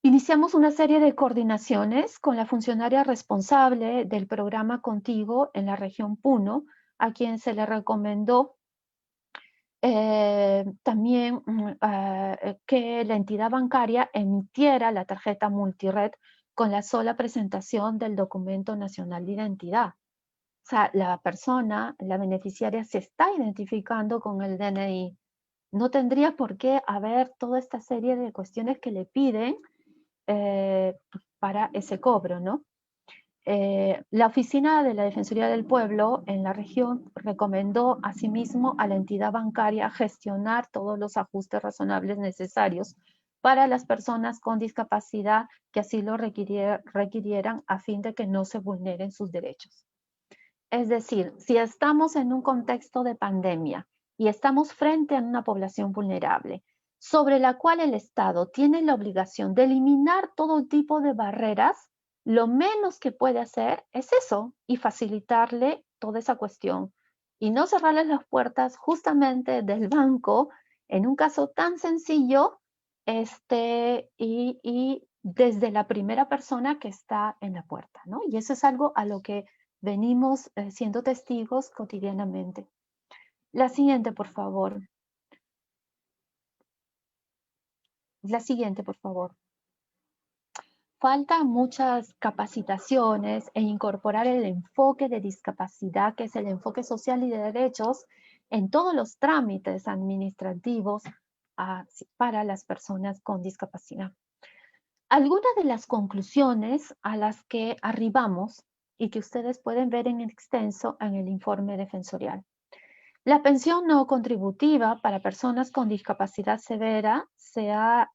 C: Iniciamos una serie de coordinaciones con la funcionaria responsable del programa Contigo en la región Puno, a quien se le recomendó también que la entidad bancaria emitiera la tarjeta multired con la sola presentación del documento nacional de identidad. O sea, la persona, la beneficiaria, se está identificando con el DNI. No tendría por qué haber toda esta serie de cuestiones que le piden para ese cobro, ¿no? La oficina de la Defensoría del Pueblo en la región recomendó asimismo a la entidad bancaria gestionar todos los ajustes razonables necesarios para las personas con discapacidad que así lo requirieran a fin de que no se vulneren sus derechos. Es decir, si estamos en un contexto de pandemia y estamos frente a una población vulnerable, sobre la cual el Estado tiene la obligación de eliminar todo tipo de barreras, lo menos que puede hacer es eso y facilitarle toda esa cuestión y no cerrarles las puertas justamente del banco en un caso tan sencillo y desde la primera persona que está en la puerta, ¿no? Y eso es algo a lo que venimos siendo testigos cotidianamente. La siguiente, por favor. La siguiente, por favor. Faltan muchas capacitaciones e incorporar el enfoque de discapacidad, que es el enfoque social y de derechos, en todos los trámites administrativos para las personas con discapacidad. Algunas de las conclusiones a las que arribamos y que ustedes pueden ver en extenso en el informe defensorial. La pensión no contributiva para personas con discapacidad severa se ha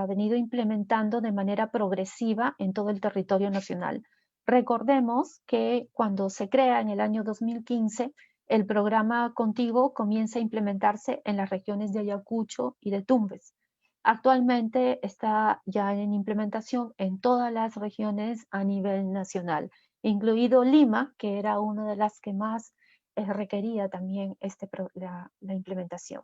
C: venido implementando de manera progresiva en todo el territorio nacional. Recordemos que cuando se crea en el año 2015, el programa Contigo comienza a implementarse en las regiones de Ayacucho y de Tumbes. Actualmente está ya en implementación en todas las regiones a nivel nacional, incluido Lima, que era una de las que más requería también la implementación.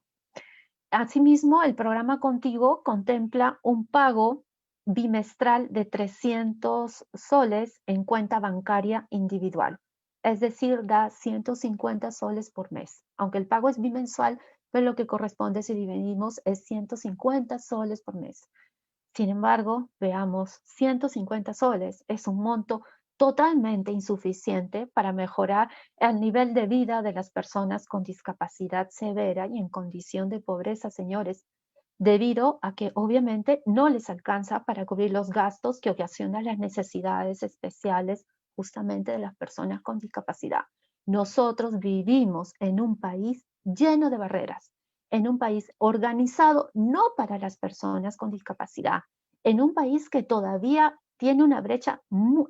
C: Asimismo, el programa Contigo contempla un pago bimestral de 300 soles en cuenta bancaria individual, es decir, da 150 soles por mes. Aunque el pago es bimensual, pero lo que corresponde si dividimos es 150 soles por mes. Sin embargo, veamos, 150 soles es un monto totalmente insuficiente para mejorar el nivel de vida de las personas con discapacidad severa y en condición de pobreza, señores, debido a que obviamente no les alcanza para cubrir los gastos que ocasionan las necesidades especiales justamente de las personas con discapacidad. Nosotros vivimos en un país lleno de barreras, en un país organizado no para las personas con discapacidad, en un país que todavía tiene una brecha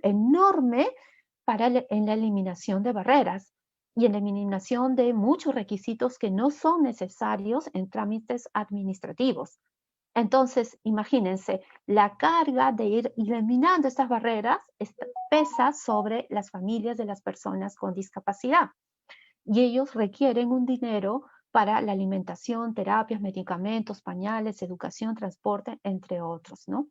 C: enorme en la eliminación de barreras y en la eliminación de muchos requisitos que no son necesarios en trámites administrativos. Entonces, imagínense, la carga de ir eliminando estas barreras pesa sobre las familias de las personas con discapacidad y ellos requieren un dinero para la alimentación, terapias, medicamentos, pañales, educación, transporte, entre otros, ¿no?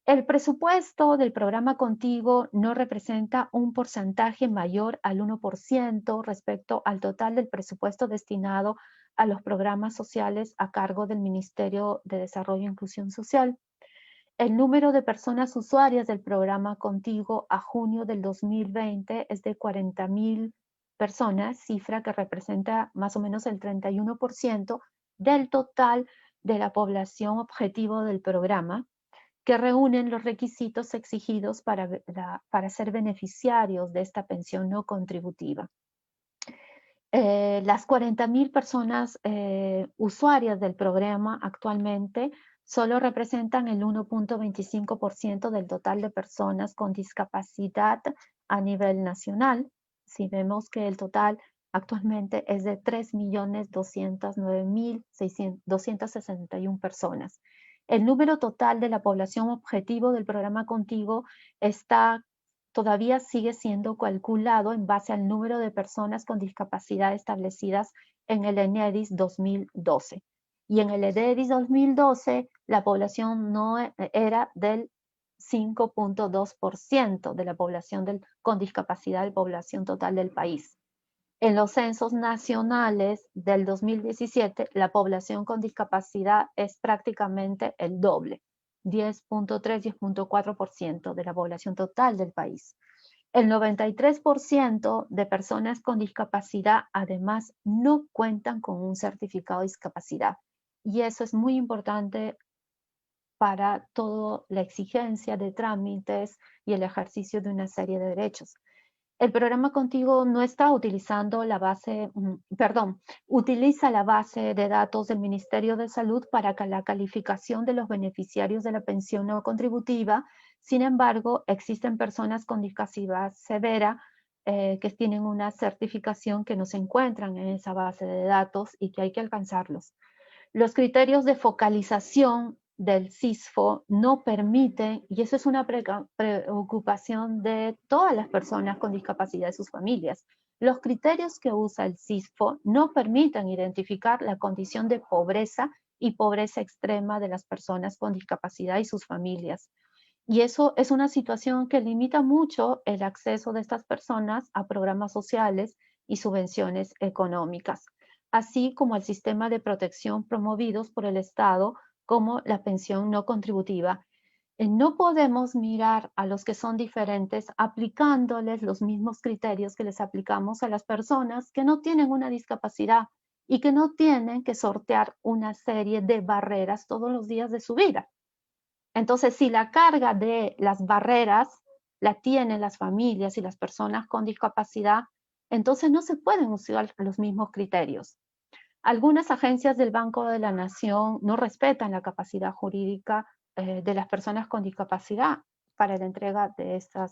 C: El presupuesto del programa Contigo no representa un porcentaje mayor al 1% respecto al total del presupuesto destinado a los programas sociales a cargo del Ministerio de Desarrollo e Inclusión Social. El número de personas usuarias del programa Contigo a junio del 2020 es de 40.000 personas, cifra que representa más o menos el 31% del total de la población objetivo del programa, que reúnen los requisitos exigidos para ser beneficiarios de esta pensión no contributiva. Las 40.000 personas usuarias del programa actualmente solo representan el 1.25% del total de personas con discapacidad a nivel nacional. Si vemos que el total actualmente es de 3.209.261 personas. El número total de la población objetivo del programa Contigo todavía sigue siendo calculado en base al número de personas con discapacidad establecidas en el ENEDIS 2012. Y en el ENEDIS 2012 la población no era del 5.2% de la población con discapacidad de población total del país. En los censos nacionales del 2017, la población con discapacidad es prácticamente el doble, 10.3, 10.4% de la población total del país. El 93% de personas con discapacidad además no cuentan con un certificado de discapacidad. Y eso es muy importante para toda la exigencia de trámites y el ejercicio de una serie de derechos. El programa Contigo no está utilizando utiliza la base de datos del Ministerio de Salud para la calificación de los beneficiarios de la pensión no contributiva. Sin embargo, existen personas con discapacidad severa que tienen una certificación que no se encuentran en esa base de datos y que hay que alcanzarlos. Los criterios de focalización del CISFO no permiten, y eso es una preocupación de todas las personas con discapacidad y sus familias, los criterios que usa el CISFO no permiten identificar la condición de pobreza y pobreza extrema de las personas con discapacidad y sus familias. Y eso es una situación que limita mucho el acceso de estas personas a programas sociales y subvenciones económicas, así como al sistema de protección promovidos por el Estado, como la pensión no contributiva. No podemos mirar a los que son diferentes aplicándoles los mismos criterios que les aplicamos a las personas que no tienen una discapacidad y que no tienen que sortear una serie de barreras todos los días de su vida. Entonces, si la carga de las barreras la tienen las familias y las personas con discapacidad, entonces no se pueden usar los mismos criterios. Algunas agencias del Banco de la Nación no respetan la capacidad jurídica de las personas con discapacidad para la entrega de esta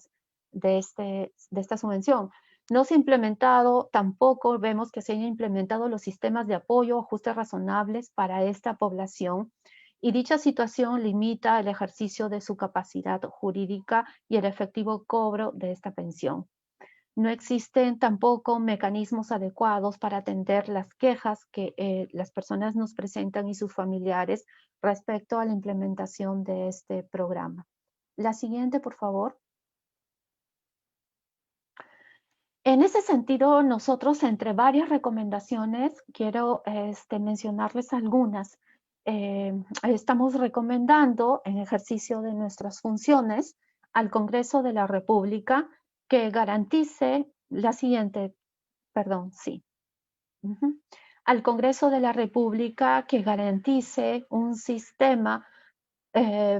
C: subvención. No se ha implementado, tampoco vemos que se hayan implementado los sistemas de apoyo o ajustes razonables para esta población, y dicha situación limita el ejercicio de su capacidad jurídica y el efectivo cobro de esta pensión. No existen tampoco mecanismos adecuados para atender las quejas que las personas nos presentan y sus familiares respecto a la implementación de este programa. La siguiente, por favor. En ese sentido, nosotros, entre varias recomendaciones, quiero mencionarles algunas. estamos recomendando, en ejercicio de nuestras funciones, al Congreso de la República que garantice la siguiente, perdón, sí. Al Congreso de la República que garantice un sistema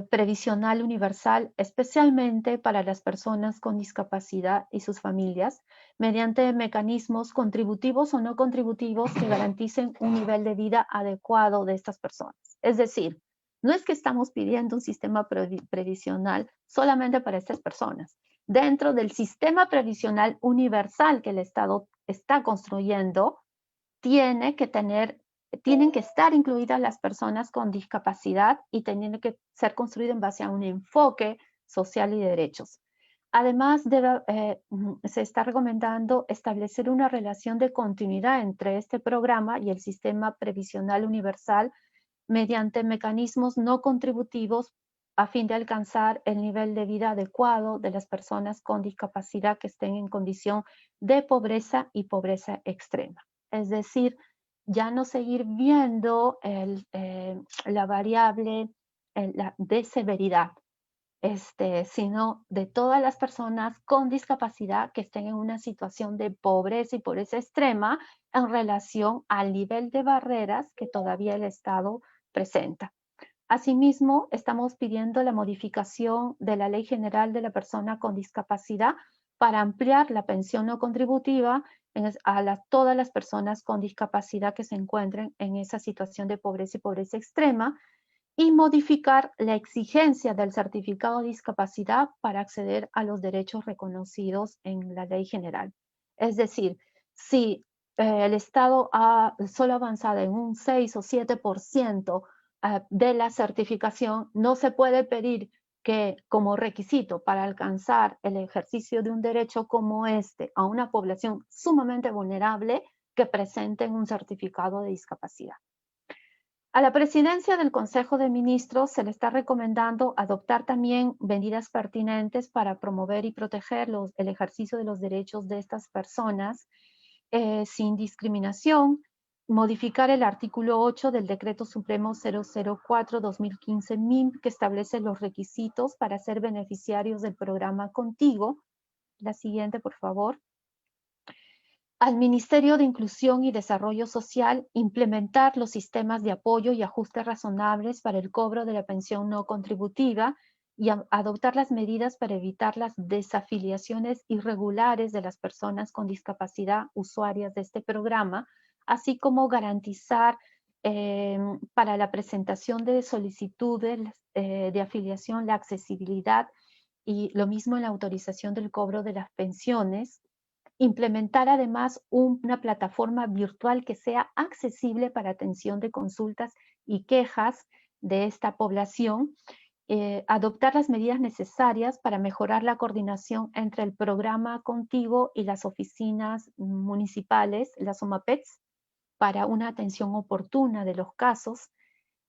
C: previsional universal, especialmente para las personas con discapacidad y sus familias, mediante mecanismos contributivos o no contributivos que garanticen un nivel de vida adecuado de estas personas. Es decir, no es que estamos pidiendo un sistema previsional solamente para estas personas. Dentro del sistema previsional universal que el Estado está construyendo, tienen que estar incluidas las personas con discapacidad y tienen que ser construido en base a un enfoque social y de derechos. Además, se está recomendando establecer una relación de continuidad entre este programa y el sistema previsional universal mediante mecanismos no contributivos a fin de alcanzar el nivel de vida adecuado de las personas con discapacidad que estén en condición de pobreza y pobreza extrema. Es decir, ya no seguir viendo la variable de severidad, sino de todas las personas con discapacidad que estén en una situación de pobreza y pobreza extrema en relación al nivel de barreras que todavía el Estado presenta. Asimismo, estamos pidiendo la modificación de la Ley General de la Persona con Discapacidad para ampliar la pensión no contributiva a todas las personas con discapacidad que se encuentren en esa situación de pobreza y pobreza extrema, y modificar la exigencia del certificado de discapacidad para acceder a los derechos reconocidos en la ley general. Es decir, si el Estado ha solo avanzado en un 6 o 7% de la certificación, no se puede pedir que como requisito para alcanzar el ejercicio de un derecho como este a una población sumamente vulnerable que presenten un certificado de discapacidad. A la presidencia del Consejo de Ministros se le está recomendando adoptar también medidas pertinentes para promover y proteger el ejercicio de los derechos de estas personas sin discriminación, modificar el artículo 8 del Decreto Supremo 004-2015 MIM, que establece los requisitos para ser beneficiarios del programa Contigo. La siguiente, por favor. Al Ministerio de Inclusión y Desarrollo Social implementar los sistemas de apoyo y ajustes razonables para el cobro de la pensión no contributiva y adoptar las medidas para evitar las desafiliaciones irregulares de las personas con discapacidad usuarias de este programa, así como garantizar para la presentación de solicitudes de afiliación la accesibilidad y lo mismo en la autorización del cobro de las pensiones. Implementar además una plataforma virtual que sea accesible para atención de consultas y quejas de esta población. Adoptar las medidas necesarias para mejorar la coordinación entre el programa Contigo y las oficinas municipales, las OMAPETs, para una atención oportuna de los casos.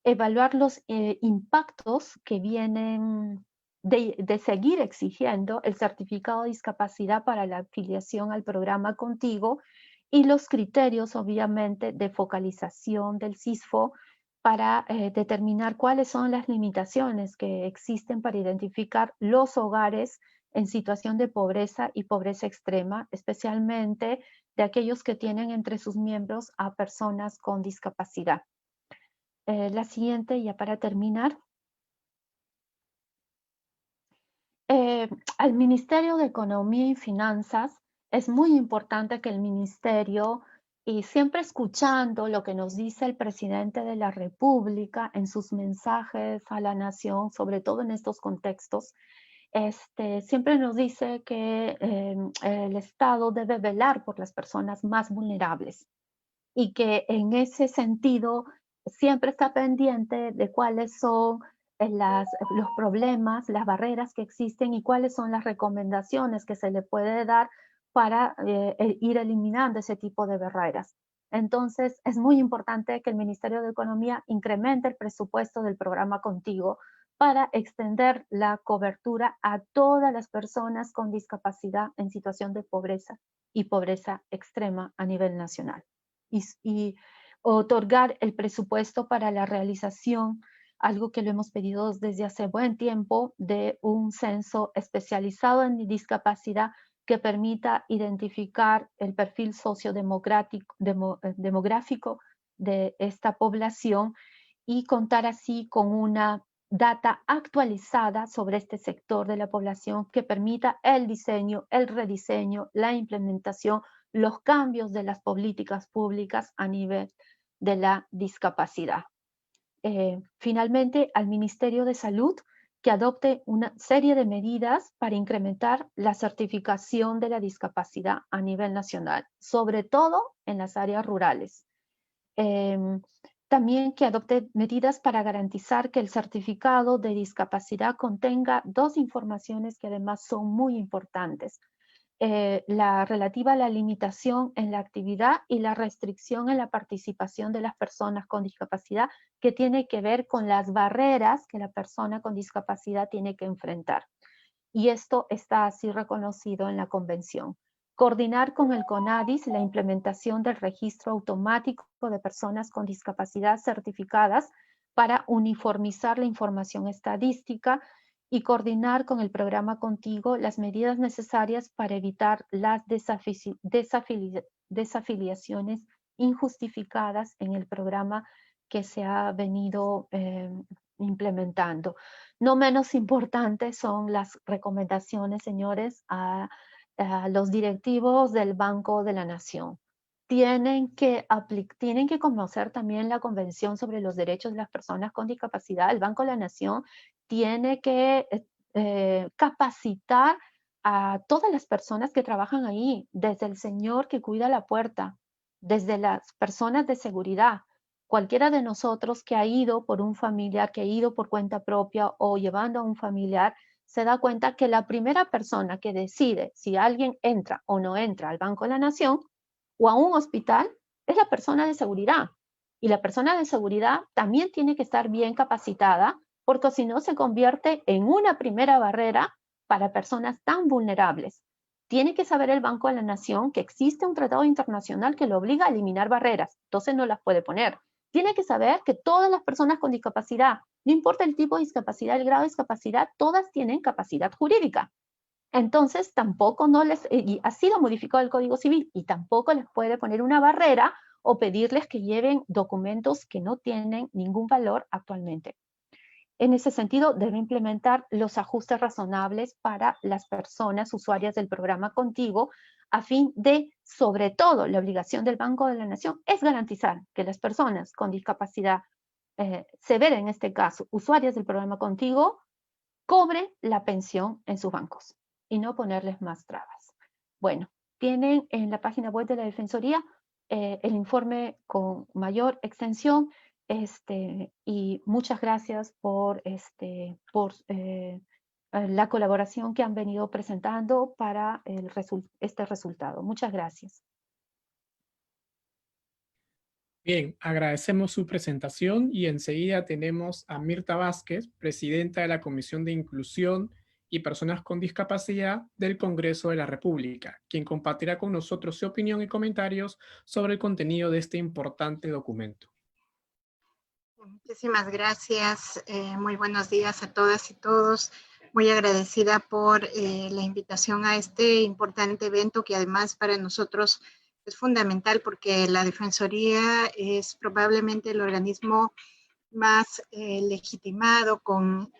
C: Evaluar los impactos que vienen de seguir exigiendo el certificado de discapacidad para la afiliación al programa Contigo y los criterios, obviamente, de focalización del CISFO para determinar cuáles son las limitaciones que existen para identificar los hogares en situación de pobreza y pobreza extrema, especialmente de aquellos que tienen entre sus miembros a personas con discapacidad. La siguiente, ya para terminar. Al Ministerio de Economía y Finanzas es muy importante que el ministerio, y siempre escuchando lo que nos dice el presidente de la República en sus mensajes a la nación, sobre todo en estos contextos, siempre nos dice que el Estado debe velar por las personas más vulnerables y que en ese sentido siempre está pendiente de cuáles son los problemas, las barreras que existen y cuáles son las recomendaciones que se le puede dar para ir eliminando ese tipo de barreras. Entonces, es muy importante que el Ministerio de Economía incremente el presupuesto del programa Contigo para extender la cobertura a todas las personas con discapacidad en situación de pobreza y pobreza extrema a nivel nacional. Y otorgar el presupuesto para la realización, algo que lo hemos pedido desde hace buen tiempo, de un censo especializado en discapacidad que permita identificar el perfil demográfico de esta población y contar así con una data actualizada sobre este sector de la población que permita el diseño, el rediseño, la implementación, los cambios de las políticas públicas a nivel de la discapacidad. Finalmente, al Ministerio de Salud que adopte una serie de medidas para incrementar la certificación de la discapacidad a nivel nacional, sobre todo en las áreas rurales. También que adopte medidas para garantizar que el certificado de discapacidad contenga dos informaciones que además son muy importantes. La relativa a la limitación en la actividad y la restricción en la participación de las personas con discapacidad, que tiene que ver con las barreras que la persona con discapacidad tiene que enfrentar. Y esto está así reconocido en la Convención. Coordinar con el CONADIS la implementación del registro automático de personas con discapacidad certificadas para uniformizar la información estadística y coordinar con el programa Contigo las medidas necesarias para evitar las desafiliaciones injustificadas en el programa que se ha venido implementando. No menos importantes son las recomendaciones, señores, a los directivos del Banco de la Nación. Tienen que conocer también la Convención sobre los Derechos de las Personas con Discapacidad. El Banco de la Nación tiene que capacitar a todas las personas que trabajan ahí, desde el señor que cuida la puerta, desde las personas de seguridad. Cualquiera de nosotros que ha ido por un familiar, que ha ido por cuenta propia o llevando a un familiar, se da cuenta que la primera persona que decide si alguien entra o no entra al Banco de la Nación o a un hospital es la persona de seguridad. Y la persona de seguridad también tiene que estar bien capacitada, porque si no se convierte en una primera barrera para personas tan vulnerables. Tiene que saber el Banco de la Nación que existe un tratado internacional que lo obliga a eliminar barreras, entonces no las puede poner. Tiene que saber que todas las personas con discapacidad, no importa el tipo de discapacidad, el grado de discapacidad, todas tienen capacidad jurídica. Entonces tampoco y ha sido modificado el Código Civil y tampoco les puede poner una barrera o pedirles que lleven documentos que no tienen ningún valor actualmente. En ese sentido, debe implementar los ajustes razonables para las personas usuarias del programa Contigo, a fin de, sobre todo, la obligación del Banco de la Nación es garantizar que las personas con discapacidad severa, en este caso, usuarias del programa Contigo, cobren la pensión en sus bancos y no ponerles más trabas. Bueno, tienen en la página web de la Defensoría el informe con mayor extensión. Y muchas gracias por la colaboración que han venido presentando para este resultado. Muchas gracias.
A: Bien, agradecemos su presentación y enseguida tenemos a Mirta Vázquez, presidenta de la Comisión de Inclusión y Personas con Discapacidad del Congreso de la República, quien compartirá con nosotros su opinión y comentarios sobre el contenido de este importante documento.
D: Muchísimas gracias. Muy buenos días a todas y todos. Muy agradecida por la invitación a este importante evento que además para nosotros es fundamental porque la Defensoría es probablemente el organismo más legitimado con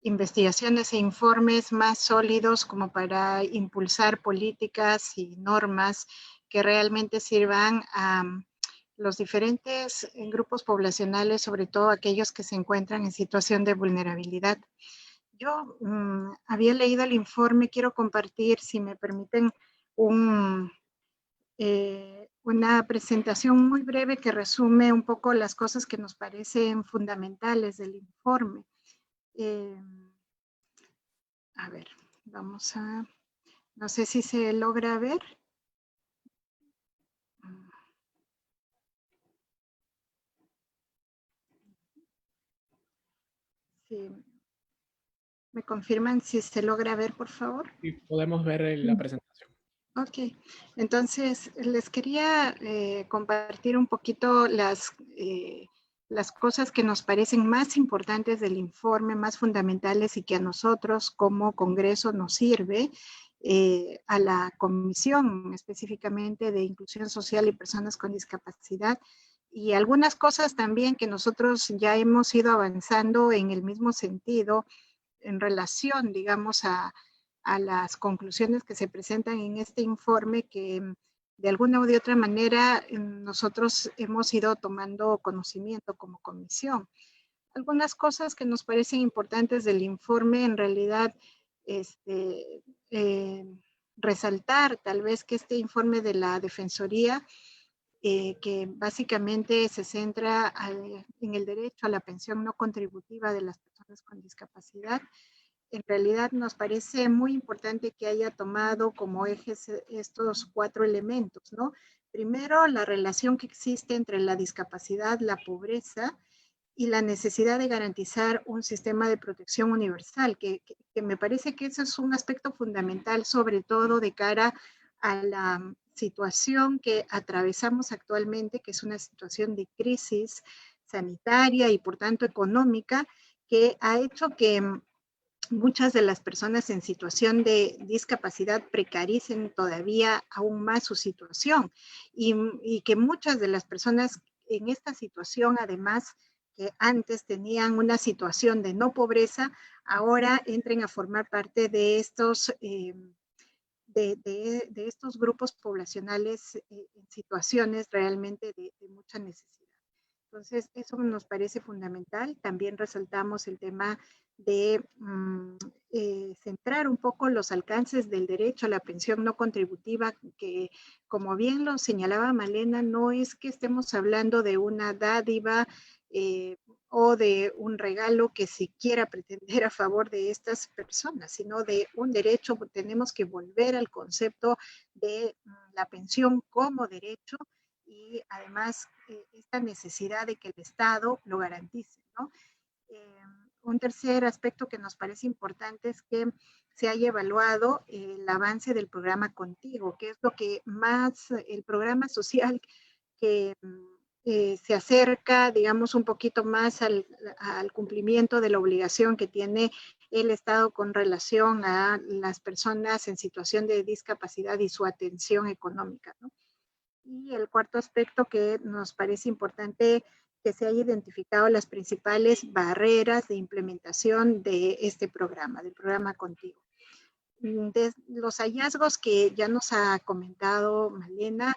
D: investigaciones e informes más sólidos como para impulsar políticas y normas que realmente sirvan a los diferentes grupos poblacionales, sobre todo aquellos que se encuentran en situación de vulnerabilidad. Yo había leído el informe, quiero compartir, si me permiten, una presentación muy breve que resume un poco las cosas que nos parecen fundamentales del informe. A ver, vamos a, no sé si se logra ver. Sí. ¿Me confirman si se logra ver, por favor?
A: Y podemos ver la presentación.
D: Ok, entonces les quería compartir un poquito las cosas que nos parecen más importantes del informe, más fundamentales y que a nosotros como Congreso nos sirve, a la Comisión específicamente de Inclusión Social y Personas con Discapacidad, y algunas cosas también que nosotros ya hemos ido avanzando en el mismo sentido en relación, digamos, a las conclusiones que se presentan en este informe que de alguna u de otra manera nosotros hemos ido tomando conocimiento como comisión. Algunas cosas que nos parecen importantes del informe, en realidad, eh, resaltar tal vez que este informe de la Defensoría, que básicamente se centra en el derecho a la pensión no contributiva de las personas con discapacidad, en realidad nos parece muy importante que haya tomado como ejes estos 4 elementos, ¿no? Primero, la relación que existe entre la discapacidad, la pobreza y la necesidad de garantizar un sistema de protección universal, que me parece que eso es un aspecto fundamental, sobre todo de cara a la situación que atravesamos actualmente, que es una situación de crisis sanitaria y por tanto económica, que ha hecho que muchas de las personas en situación de discapacidad precaricen todavía aún más su situación y que muchas de las personas en esta situación, además, que antes tenían una situación de no pobreza, ahora entren a formar parte de estos, de estos grupos poblacionales en situaciones realmente de mucha necesidad. Entonces, eso nos parece fundamental. También resaltamos el tema de centrar un poco los alcances del derecho a la pensión no contributiva, que como bien lo señalaba Malena, no es que estemos hablando de una dádiva o de un regalo que se quiera pretender a favor de estas personas, sino de un derecho. Tenemos que volver al concepto de la pensión como derecho y además esta necesidad de que el Estado lo garantice, ¿no? Un tercer aspecto que nos parece importante es que se haya evaluado el avance del programa Contigo, que es lo que más, el programa social que se acerca, digamos, un poquito más al cumplimiento de la obligación que tiene el Estado con relación a las personas en situación de discapacidad y su atención económica, ¿no? Y el cuarto aspecto que nos parece importante que se haya identificado las principales barreras de implementación de este programa, del programa Contigo. De los hallazgos que ya nos ha comentado Malena,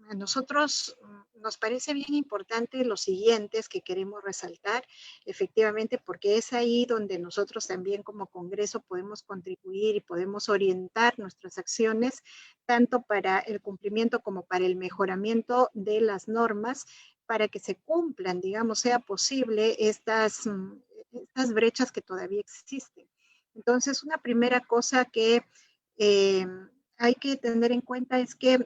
D: a nosotros nos parece bien importante los siguientes que queremos resaltar, efectivamente, porque es ahí donde nosotros también como Congreso podemos contribuir y podemos orientar nuestras acciones, tanto para el cumplimiento como para el mejoramiento de las normas, para que se cumplan, digamos, sea posible estas brechas que todavía existen. Entonces, una primera cosa que hay que tener en cuenta es que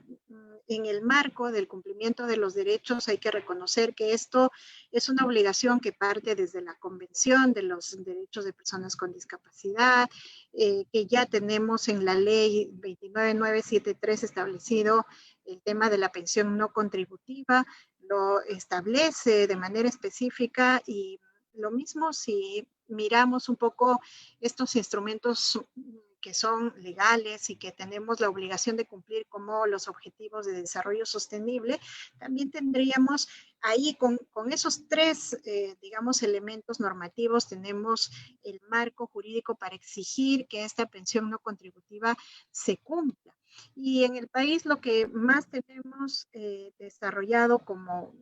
D: en el marco del cumplimiento de los derechos hay que reconocer que esto es una obligación que parte desde la Convención de los Derechos de Personas con Discapacidad, que ya tenemos en la ley 29973 establecido el tema de la pensión no contributiva, lo establece de manera específica y lo mismo si miramos un poco estos instrumentos que son legales y que tenemos la obligación de cumplir como los objetivos de desarrollo sostenible, también tendríamos ahí con esos tres, digamos, elementos normativos, tenemos el marco jurídico para exigir que esta pensión no contributiva se cumpla. Y en el país lo que más tenemos desarrollado como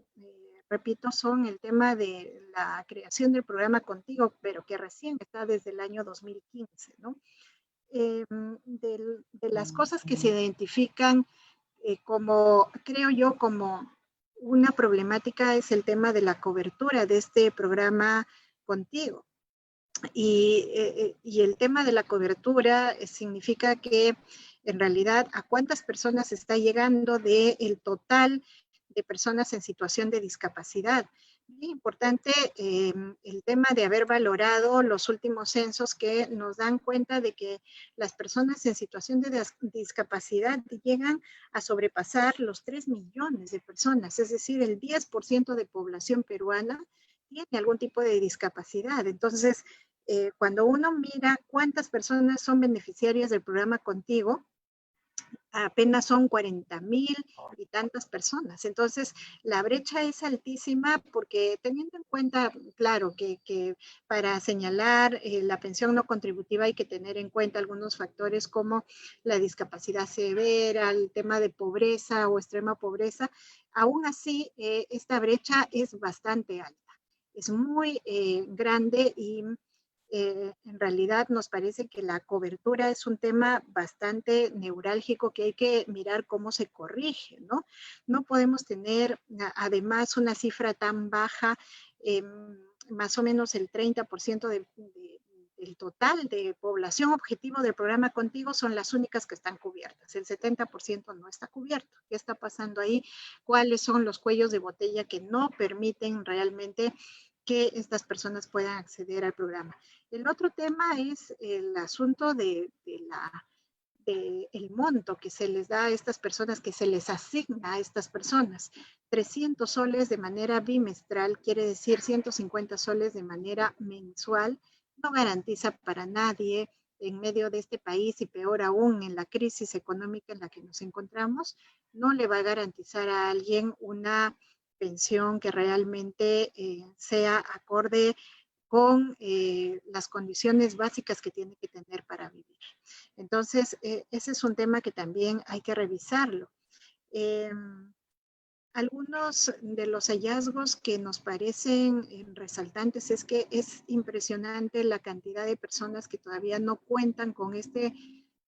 D: repito, son el tema de la creación del programa Contigo, pero que recién está desde el año 2015, ¿no? De las cosas que se identifican como, creo yo, como una problemática es el tema de la cobertura de este programa Contigo. Y el tema de la cobertura significa que en realidad a cuántas personas está llegando del total de personas en situación de discapacidad. Muy importante el tema de haber valorado los últimos censos que nos dan cuenta de que las personas en situación de discapacidad llegan a sobrepasar los 3 millones de personas, es decir, el 10% de población peruana tiene algún tipo de discapacidad. Entonces, cuando uno mira cuántas personas son beneficiarias del programa Contigo, apenas son 40,000 y tantas personas. Entonces, la brecha es altísima porque teniendo en cuenta, claro, que para señalar la pensión no contributiva hay que tener en cuenta algunos factores como la discapacidad severa, el tema de pobreza o extrema pobreza. Aún así, esta brecha es bastante alta. Es muy grande y en realidad nos parece que la cobertura es un tema bastante neurálgico que hay que mirar cómo se corrige, ¿no? No podemos tener además una cifra tan baja, más o menos el 30% del total de población objetivo del programa Contigo son las únicas que están cubiertas. El 70% no está cubierto. ¿Qué está pasando ahí? ¿Cuáles son los cuellos de botella que no permiten realmente que estas personas puedan acceder al programa? El otro tema es el asunto del monto que se les da a estas personas, que se les asigna a estas personas. 300 soles de manera bimestral, quiere decir 150 soles de manera mensual, no garantiza para nadie en medio de este país y peor aún en la crisis económica en la que nos encontramos, no le va a garantizar a alguien una pensión que realmente sea acorde con las condiciones básicas que tiene que tener para vivir. Entonces, ese es un tema que también hay que revisarlo. Algunos de los hallazgos que nos parecen resaltantes es que es impresionante la cantidad de personas que todavía no cuentan con este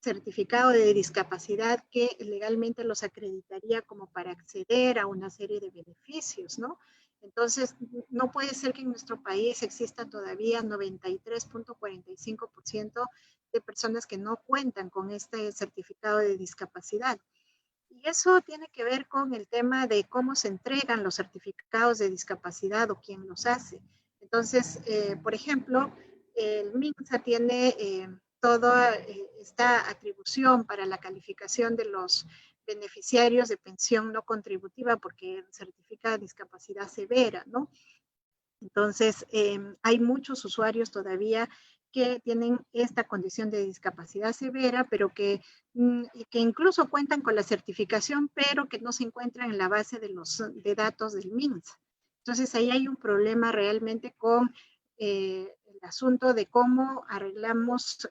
D: certificado de discapacidad que legalmente los acreditaría como para acceder a una serie de beneficios, ¿no? Entonces, no puede ser que en nuestro país exista todavía 93.45% de personas que no cuentan con este certificado de discapacidad. Y eso tiene que ver con el tema de cómo se entregan los certificados de discapacidad o quién los hace. Entonces, por ejemplo, el MINSA tiene toda esta atribución para la calificación de los beneficiarios de pensión no contributiva porque certifica discapacidad severa, ¿no? Entonces, hay muchos usuarios todavía que tienen esta condición de discapacidad severa, pero que incluso cuentan con la certificación, pero que no se encuentran en la base de datos del MINSA. Entonces, ahí hay un problema realmente con el asunto de cómo arreglamos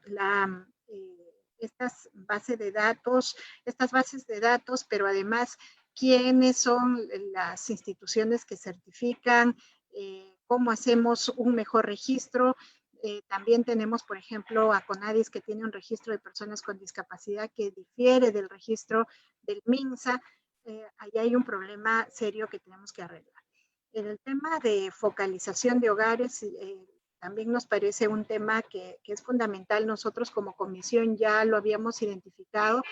D: estas bases de datos, pero además, quiénes son las instituciones que certifican, cómo hacemos un mejor registro. También tenemos, por ejemplo, a CONADIS, que tiene un registro de personas con discapacidad que difiere del registro del MINSA. Ahí hay un problema serio que tenemos que arreglar. En el tema de focalización de hogares, también nos parece un tema que es fundamental. Nosotros como comisión ya lo habíamos identificado.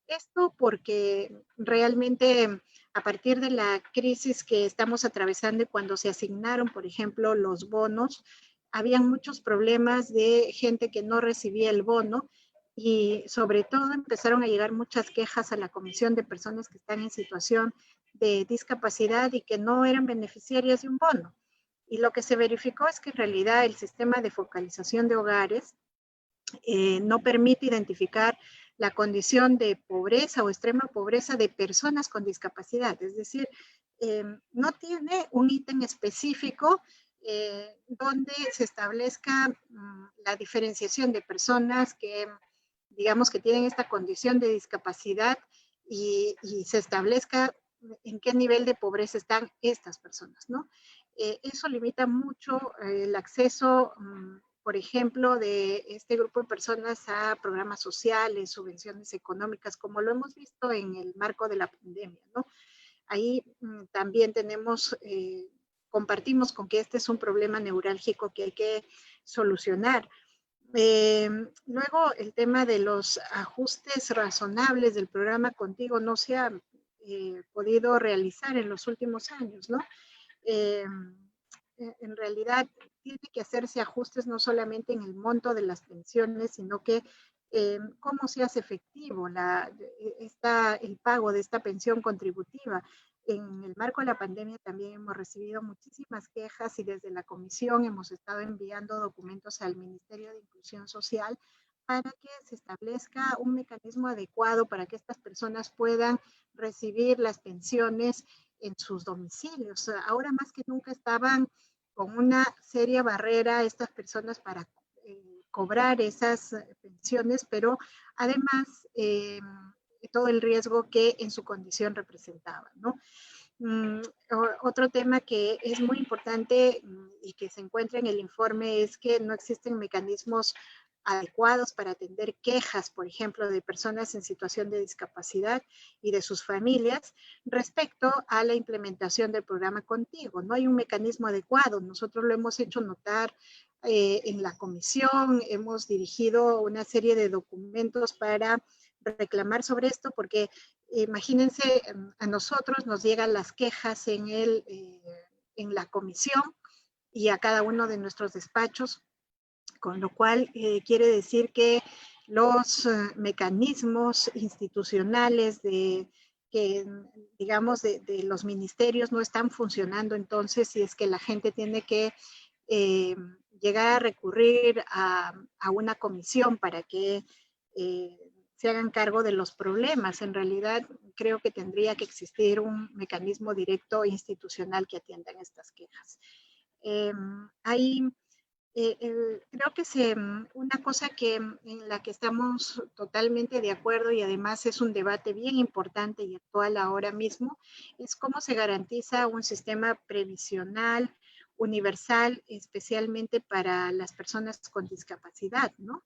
D: Esto porque realmente a partir de la crisis que estamos atravesando y cuando se asignaron, por ejemplo, los bonos, habían muchos problemas de gente que no recibía el bono y sobre todo empezaron a llegar muchas quejas a la Comisión de Personas que están en situación de discapacidad y que no eran beneficiarias de un bono. Y lo que se verificó es que en realidad el sistema de focalización de hogares no permite identificar la condición de pobreza o extrema pobreza de personas con discapacidad. Es decir, no tiene un ítem específico donde se establezca la diferenciación de personas que, digamos, que tienen esta condición de discapacidad y se establezca en qué nivel de pobreza están estas personas, ¿no? Eso limita mucho el acceso, por ejemplo, de este grupo de personas a programas sociales, subvenciones económicas, como lo hemos visto en el marco de la pandemia, ¿no? Ahí también tenemos, compartimos con que este es un problema neurálgico que hay que solucionar. Luego, el tema de los ajustes razonables del programa Contigo no se ha podido realizar en los últimos años, ¿no? en realidad tiene que hacerse ajustes no solamente en el monto de las pensiones, sino que cómo se hace efectivo el pago de esta pensión contributiva. En el marco de la pandemia también hemos recibido muchísimas quejas y desde la comisión hemos estado enviando documentos al Ministerio de Inclusión Social para que se establezca un mecanismo adecuado para que estas personas puedan recibir las pensiones en sus domicilios. Ahora más que nunca estaban con una seria barrera estas personas para cobrar esas pensiones, pero además todo el riesgo que en su condición representaban, ¿no? Otro tema que es muy importante y que se encuentra en el informe es que no existen mecanismos adecuados para atender quejas, por ejemplo, de personas en situación de discapacidad y de sus familias respecto a la implementación del programa Contigo. No hay un mecanismo adecuado. Nosotros lo hemos hecho notar en la comisión, hemos dirigido una serie de documentos para reclamar sobre esto, porque imagínense, a nosotros nos llegan las quejas en la comisión y a cada uno de nuestros despachos, con lo cual quiere decir que los mecanismos institucionales digamos, de los ministerios no están funcionando. Entonces, si es que la gente tiene que llegar a recurrir a una comisión para que se hagan cargo de los problemas, en realidad creo que tendría que existir un mecanismo directo institucional que atienda estas quejas. Creo que una cosa en la que estamos totalmente de acuerdo y además es un debate bien importante y actual ahora mismo, es cómo se garantiza un sistema previsional universal, especialmente para las personas con discapacidad, ¿no?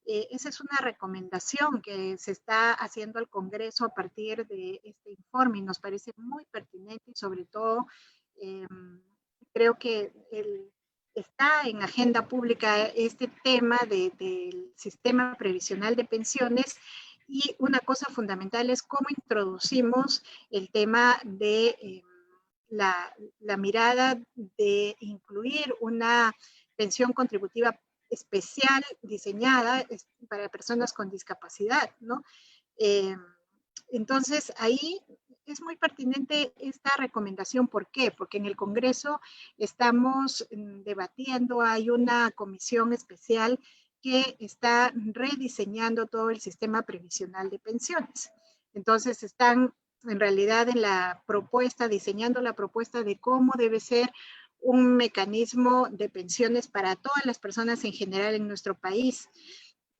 D: Esa es una recomendación que se está haciendo al Congreso a partir de este informe y nos parece muy pertinente y sobre todo creo que está en agenda pública este tema del sistema previsional de pensiones y una cosa fundamental es cómo introducimos el tema de la mirada de incluir una pensión contributiva especial diseñada para personas con discapacidad, ¿no? Entonces, ahí es muy pertinente esta recomendación. ¿Por qué? Porque en el Congreso estamos debatiendo, hay una comisión especial que está rediseñando todo el sistema previsional de pensiones. Entonces, están en realidad en la propuesta, diseñando la propuesta de cómo debe ser un mecanismo de pensiones para todas las personas en general en nuestro país.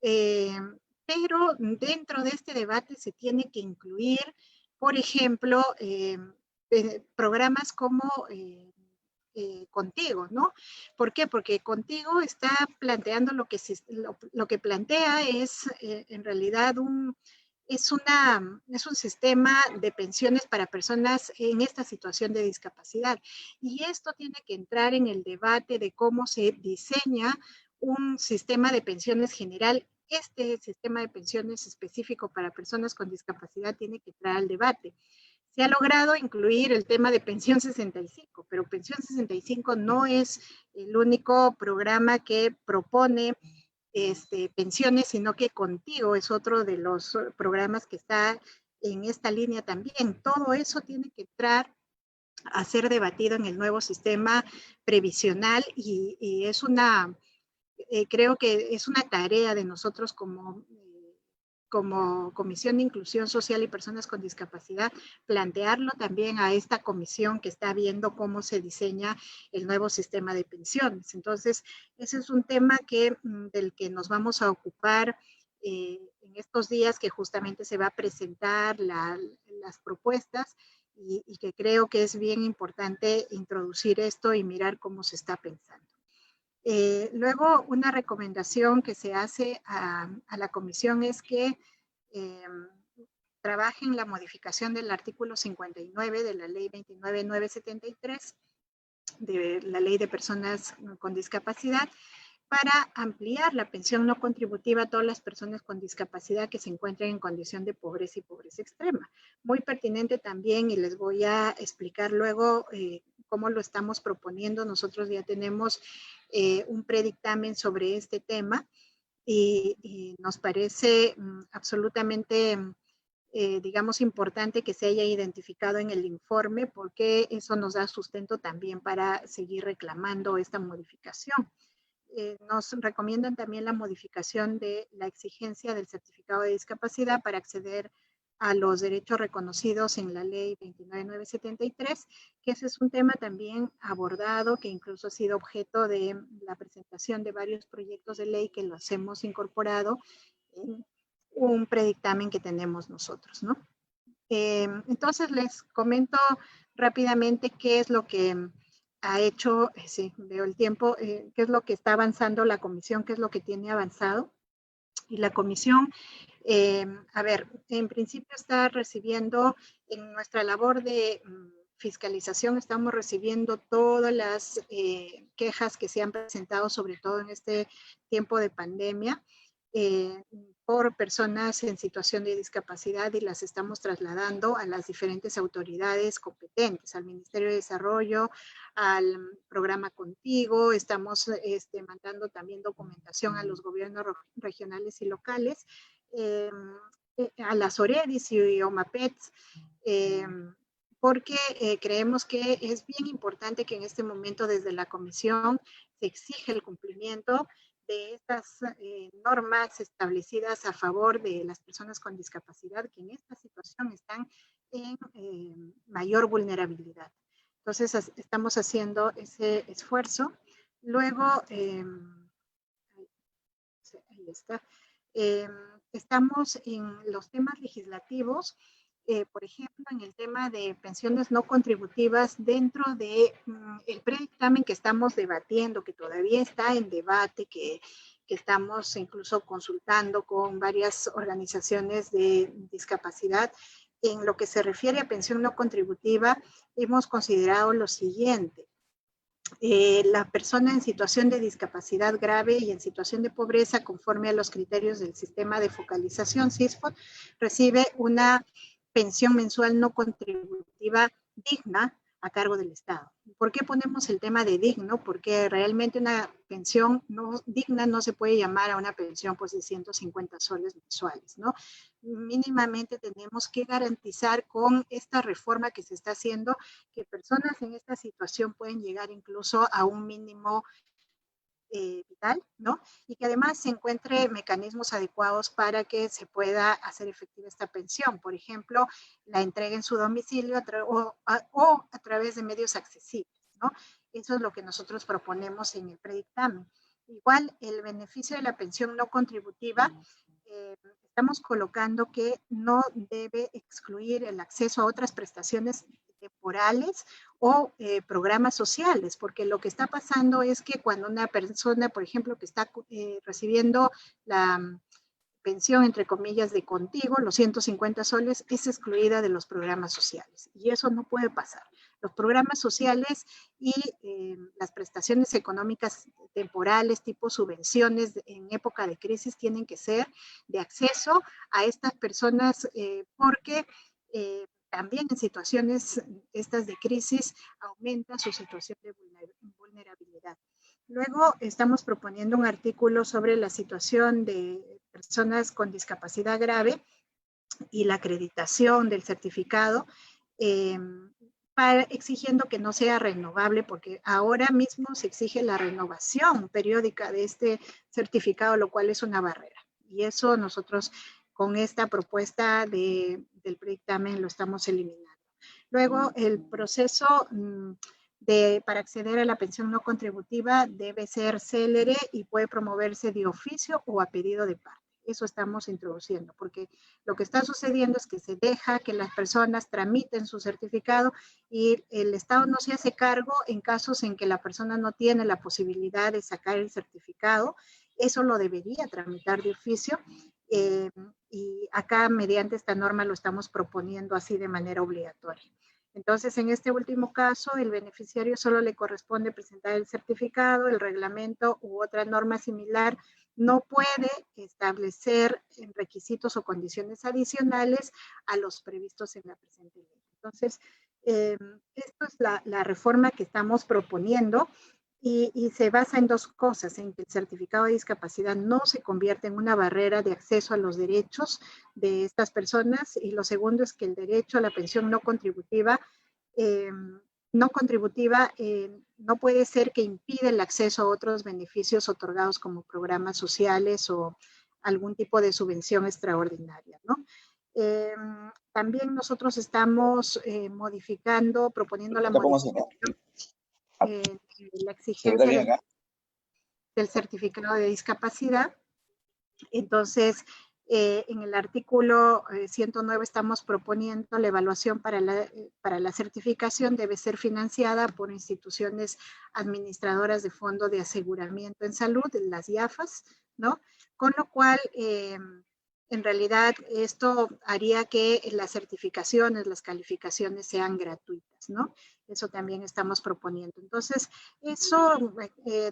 D: Pero dentro de este debate se tiene que incluir, por ejemplo, programas como Contigo, ¿no? ¿Por qué? Porque Contigo está planteando lo que plantea es en realidad es un sistema de pensiones para personas en esta situación de discapacidad. Y esto tiene que entrar en el debate de cómo se diseña un sistema de pensiones general. Este sistema de pensiones específico para personas con discapacidad tiene que entrar al debate. Se ha logrado incluir el tema de Pensión 65, pero Pensión 65 no es el único programa que propone pensiones, sino que Contigo es otro de los programas que está en esta línea también. Todo eso tiene que entrar a ser debatido en el nuevo sistema previsional y es creo que es una tarea de nosotros como Comisión de Inclusión Social y Personas con Discapacidad, plantearlo también a esta comisión que está viendo cómo se diseña el nuevo sistema de pensiones. Entonces, ese es un tema del que nos vamos a ocupar en estos días que justamente se va a presentar las propuestas y que creo que es bien importante introducir esto y mirar cómo se está pensando. Luego, una recomendación que se hace a la comisión es que trabajen la modificación del artículo 59 de la ley 29973, de la ley de personas con discapacidad, para ampliar la pensión no contributiva a todas las personas con discapacidad que se encuentren en condición de pobreza y pobreza extrema. Muy pertinente también, y les voy a explicar luego cómo lo estamos proponiendo. Nosotros ya tenemos un predictamen sobre este tema y nos parece absolutamente, digamos, importante que se haya identificado en el informe, porque eso nos da sustento también para seguir reclamando esta modificación. Nos recomiendan también la modificación de la exigencia del certificado de discapacidad para acceder a los derechos reconocidos en la ley 29973, que ese es un tema también abordado, que incluso ha sido objeto de la presentación de varios proyectos de ley que los hemos incorporado en un predictamen que tenemos nosotros, ¿no? Entonces les comento rápidamente qué es lo que ha hecho, sí, veo el tiempo, qué es lo que está avanzando la comisión, qué es lo que tiene avanzado. Y la comisión, a ver, en principio está recibiendo, en nuestra labor de fiscalización, estamos recibiendo todas las quejas que se han presentado, sobre todo en este tiempo de pandemia, por personas en situación de discapacidad, y las estamos trasladando a las diferentes autoridades competentes, al Ministerio de Desarrollo, al programa Contigo. Estamos mandando también documentación a los gobiernos regionales y locales, a las OREDIS y OMAPETS, porque creemos que es bien importante que en este momento desde la comisión se exige el cumplimiento de estas normas establecidas a favor de las personas con discapacidad que en esta situación están en mayor vulnerabilidad. Entonces, estamos haciendo ese esfuerzo. Luego, ahí está. Estamos en los temas legislativos, por ejemplo, en el tema de pensiones no contributivas dentro de el predictamen que estamos debatiendo, que todavía está en debate, que estamos incluso consultando con varias organizaciones de discapacidad. En lo que se refiere a pensión no contributiva, hemos considerado lo siguiente. La persona en situación de discapacidad grave y en situación de pobreza, conforme a los criterios del sistema de focalización SISFOD, recibe una pensión mensual no contributiva digna a cargo del Estado. ¿Por qué ponemos el tema de digno? Porque realmente una pensión no digna no se puede llamar a una pensión pues, de 150 soles mensuales, ¿no? Mínimamente tenemos que garantizar con esta reforma que se está haciendo que personas en esta situación pueden llegar incluso a un mínimo vital, ¿no? Y que además se encuentre mecanismos adecuados para que se pueda hacer efectiva esta pensión. Por ejemplo, la entrega en su domicilio o a través de medios accesibles, ¿no? Eso es lo que nosotros proponemos en el predictamen. Igual, el beneficio de la pensión no contributiva, estamos colocando que no debe excluir el acceso a otras prestaciones temporales o programas sociales, porque lo que está pasando es que cuando una persona, por ejemplo, que está recibiendo la pensión, entre comillas, de Contigo, los 150 soles, es excluida de los programas sociales. Y eso no puede pasar. Los programas sociales y las prestaciones económicas temporales, tipo subvenciones en época de crisis, tienen que ser de acceso a estas personas porque también en situaciones estas de crisis aumenta su situación de vulnerabilidad. Luego estamos proponiendo un artículo sobre la situación de personas con discapacidad grave y la acreditación del certificado, exigiendo que no sea renovable, porque ahora mismo se exige la renovación periódica de este certificado, lo cual es una barrera. Y eso nosotros con esta propuesta del predictamen lo estamos eliminando. Luego, el proceso para acceder a la pensión no contributiva debe ser célere y puede promoverse de oficio o a pedido de parte. Eso estamos introduciendo, porque lo que está sucediendo es que se deja que las personas tramiten su certificado y el Estado no se hace cargo en casos en que la persona no tiene la posibilidad de sacar el certificado. Eso lo debería tramitar de oficio. Y acá, mediante esta norma, lo estamos proponiendo así de manera obligatoria. Entonces, en este último caso, el beneficiario solo le corresponde presentar el certificado, el reglamento u otra norma similar. No puede establecer requisitos o condiciones adicionales a los previstos en la presente ley. Entonces, Esto es la reforma que estamos proponiendo y se basa en dos cosas, en que el certificado de discapacidad no se convierte en una barrera de acceso a los derechos de estas personas, y lo segundo es que el derecho a la pensión no contributiva no puede ser que impida el acceso a otros beneficios otorgados como programas sociales o algún tipo de subvención extraordinaria, ¿no? También nosotros estamos proponiendo la modificación la exigencia del certificado de discapacidad. Entonces, en el artículo 109 estamos proponiendo la evaluación para la certificación debe ser financiada por instituciones administradoras de fondo de aseguramiento en salud, las IAFAS, ¿no? Con lo cual, en realidad, esto haría que las certificaciones, las calificaciones sean gratuitas, ¿no? Eso también estamos proponiendo. Entonces, eso,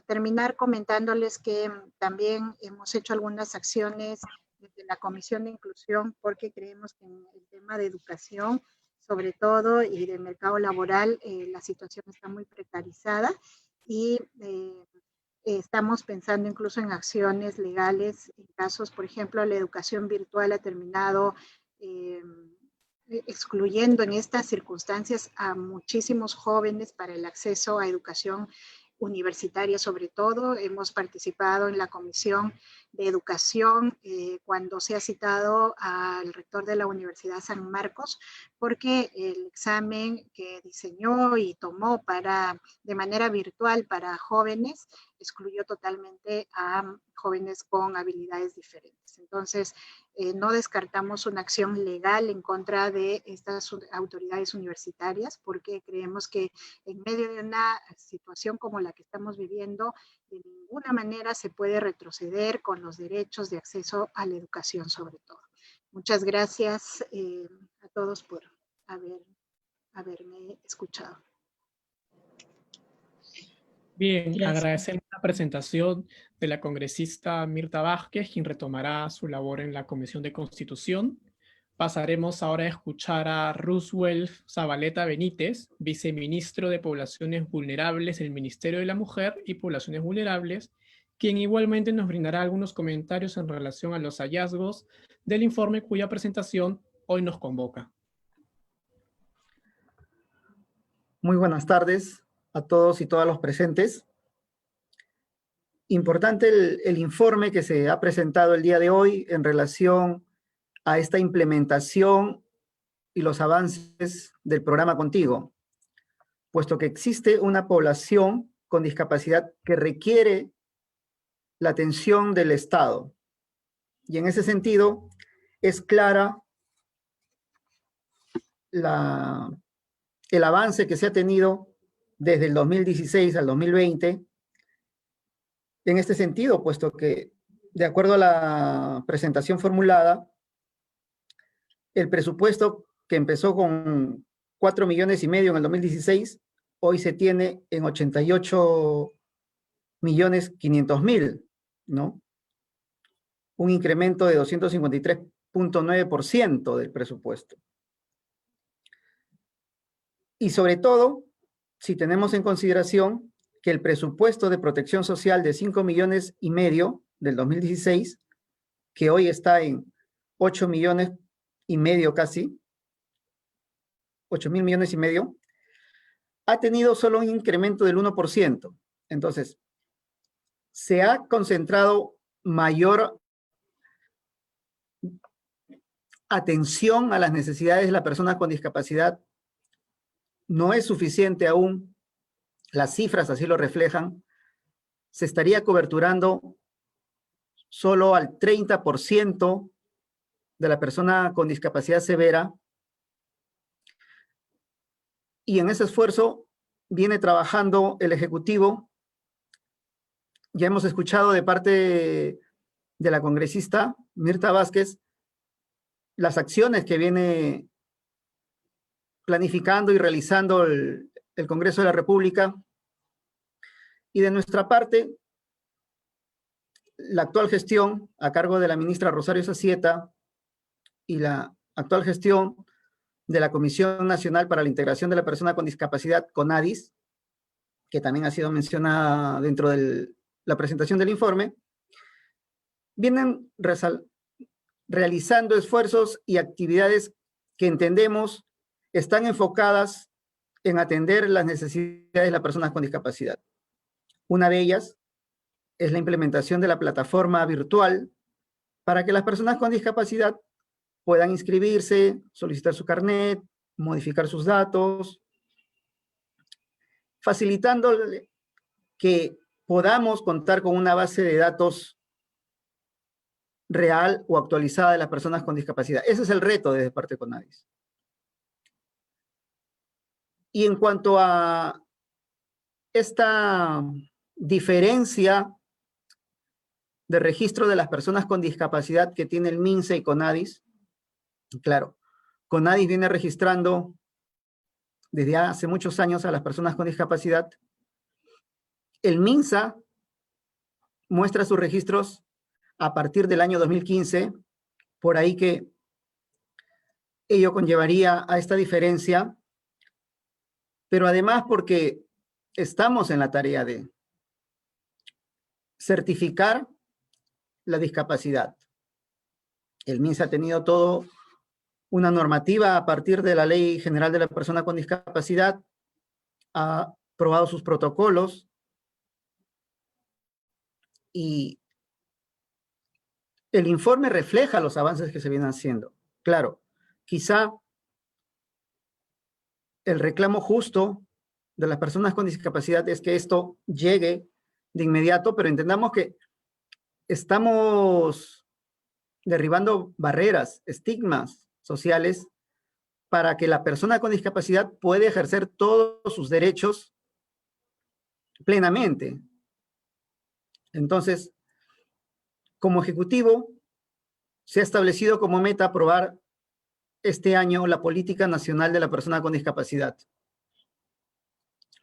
D: terminar comentándoles que también hemos hecho algunas acciones desde la Comisión de Inclusión, porque creemos que en el tema de educación, sobre todo, y de mercado laboral, la situación está muy precarizada y estamos pensando incluso en acciones legales en casos, por ejemplo, la educación virtual ha terminado excluyendo en estas circunstancias a muchísimos jóvenes para el acceso a educación universitaria. Sobre todo, hemos participado en la Comisión de Educación cuando se ha citado al rector de la Universidad San Marcos, porque el examen que diseñó y tomó de manera virtual para jóvenes excluyó totalmente a jóvenes con habilidades diferentes. Entonces, no descartamos una acción legal en contra de estas autoridades universitarias, porque creemos que en medio de una situación como la que estamos viviendo, de ninguna manera se puede retroceder con los derechos de acceso a la educación, sobre todo. Muchas gracias a todos por haberme escuchado.
A: Bien,
E: Gracias.
A: agradecemos la presentación de la congresista Mirta Vázquez, quien retomará su labor en la Comisión de Constitución. Pasaremos ahora a escuchar a Roosevelt Zabaleta Benítez, viceministro de Poblaciones Vulnerables del Ministerio de la Mujer y Poblaciones Vulnerables, quien igualmente nos brindará algunos comentarios en relación a los hallazgos del informe cuya presentación hoy nos convoca.
F: Muy buenas tardes a todos y todas los presentes. Importante el informe que se ha presentado el día de hoy en relación a esta implementación y los avances del programa Contigo, puesto que existe una población con discapacidad que requiere la atención del Estado. Y en ese sentido, es clara el avance que se ha tenido desde el 2016 al 2020, en este sentido, puesto que, de acuerdo a la presentación formulada, el presupuesto que empezó con 4,5 millones en el 2016, hoy se tiene en 88,5 millones, ¿no? Un incremento de 253,9% del presupuesto. Y sobre todo, si tenemos en consideración que el presupuesto de protección social de 5,5 millones del 2016, que hoy está en 8,5 millones casi, 8,000 millones y medio, ha tenido solo un incremento del 1%. Entonces, se ha concentrado mayor atención a las necesidades de la persona con discapacidad. No es suficiente aún, las cifras así lo reflejan, se estaría coberturando solo al 30% de la persona con discapacidad severa, y en ese esfuerzo viene trabajando el Ejecutivo. Ya hemos escuchado de parte de la congresista Mirta Vázquez las acciones que viene planificando y realizando el Congreso de la República. Y de nuestra parte, la actual gestión a cargo de la ministra Rosario Zacieta y la actual gestión de la Comisión Nacional para la Integración de la Persona con Discapacidad, CONADIS, que también ha sido mencionada dentro de la presentación del informe, vienen realizando esfuerzos y actividades que entendemos están enfocadas en atender las necesidades de las personas con discapacidad. Una de ellas es la implementación de la plataforma virtual para que las personas con discapacidad puedan inscribirse, solicitar su carnet, modificar sus datos, facilitando que podamos contar con una base de datos real o actualizada de las personas con discapacidad. Ese es el reto desde parte de CONADIS. Y en cuanto a esta diferencia de registro de las personas con discapacidad que tiene el MINSA y CONADIS, claro, CONADIS viene registrando desde hace muchos años a las personas con discapacidad. El MINSA muestra sus registros a partir del año 2015, por ahí que ello conllevaría a esta diferencia, pero además porque estamos en la tarea de certificar la discapacidad. El MINSA ha tenido todo una normativa a partir de la Ley General de la Persona con Discapacidad, ha aprobado sus protocolos y el informe refleja los avances que se vienen haciendo. Claro, quizá el reclamo justo de las personas con discapacidad es que esto llegue de inmediato, pero entendamos que estamos derribando barreras, estigmas sociales para que la persona con discapacidad pueda ejercer todos sus derechos plenamente. Entonces, como ejecutivo, se ha establecido como meta aprobar este año la Política Nacional de la Persona con Discapacidad.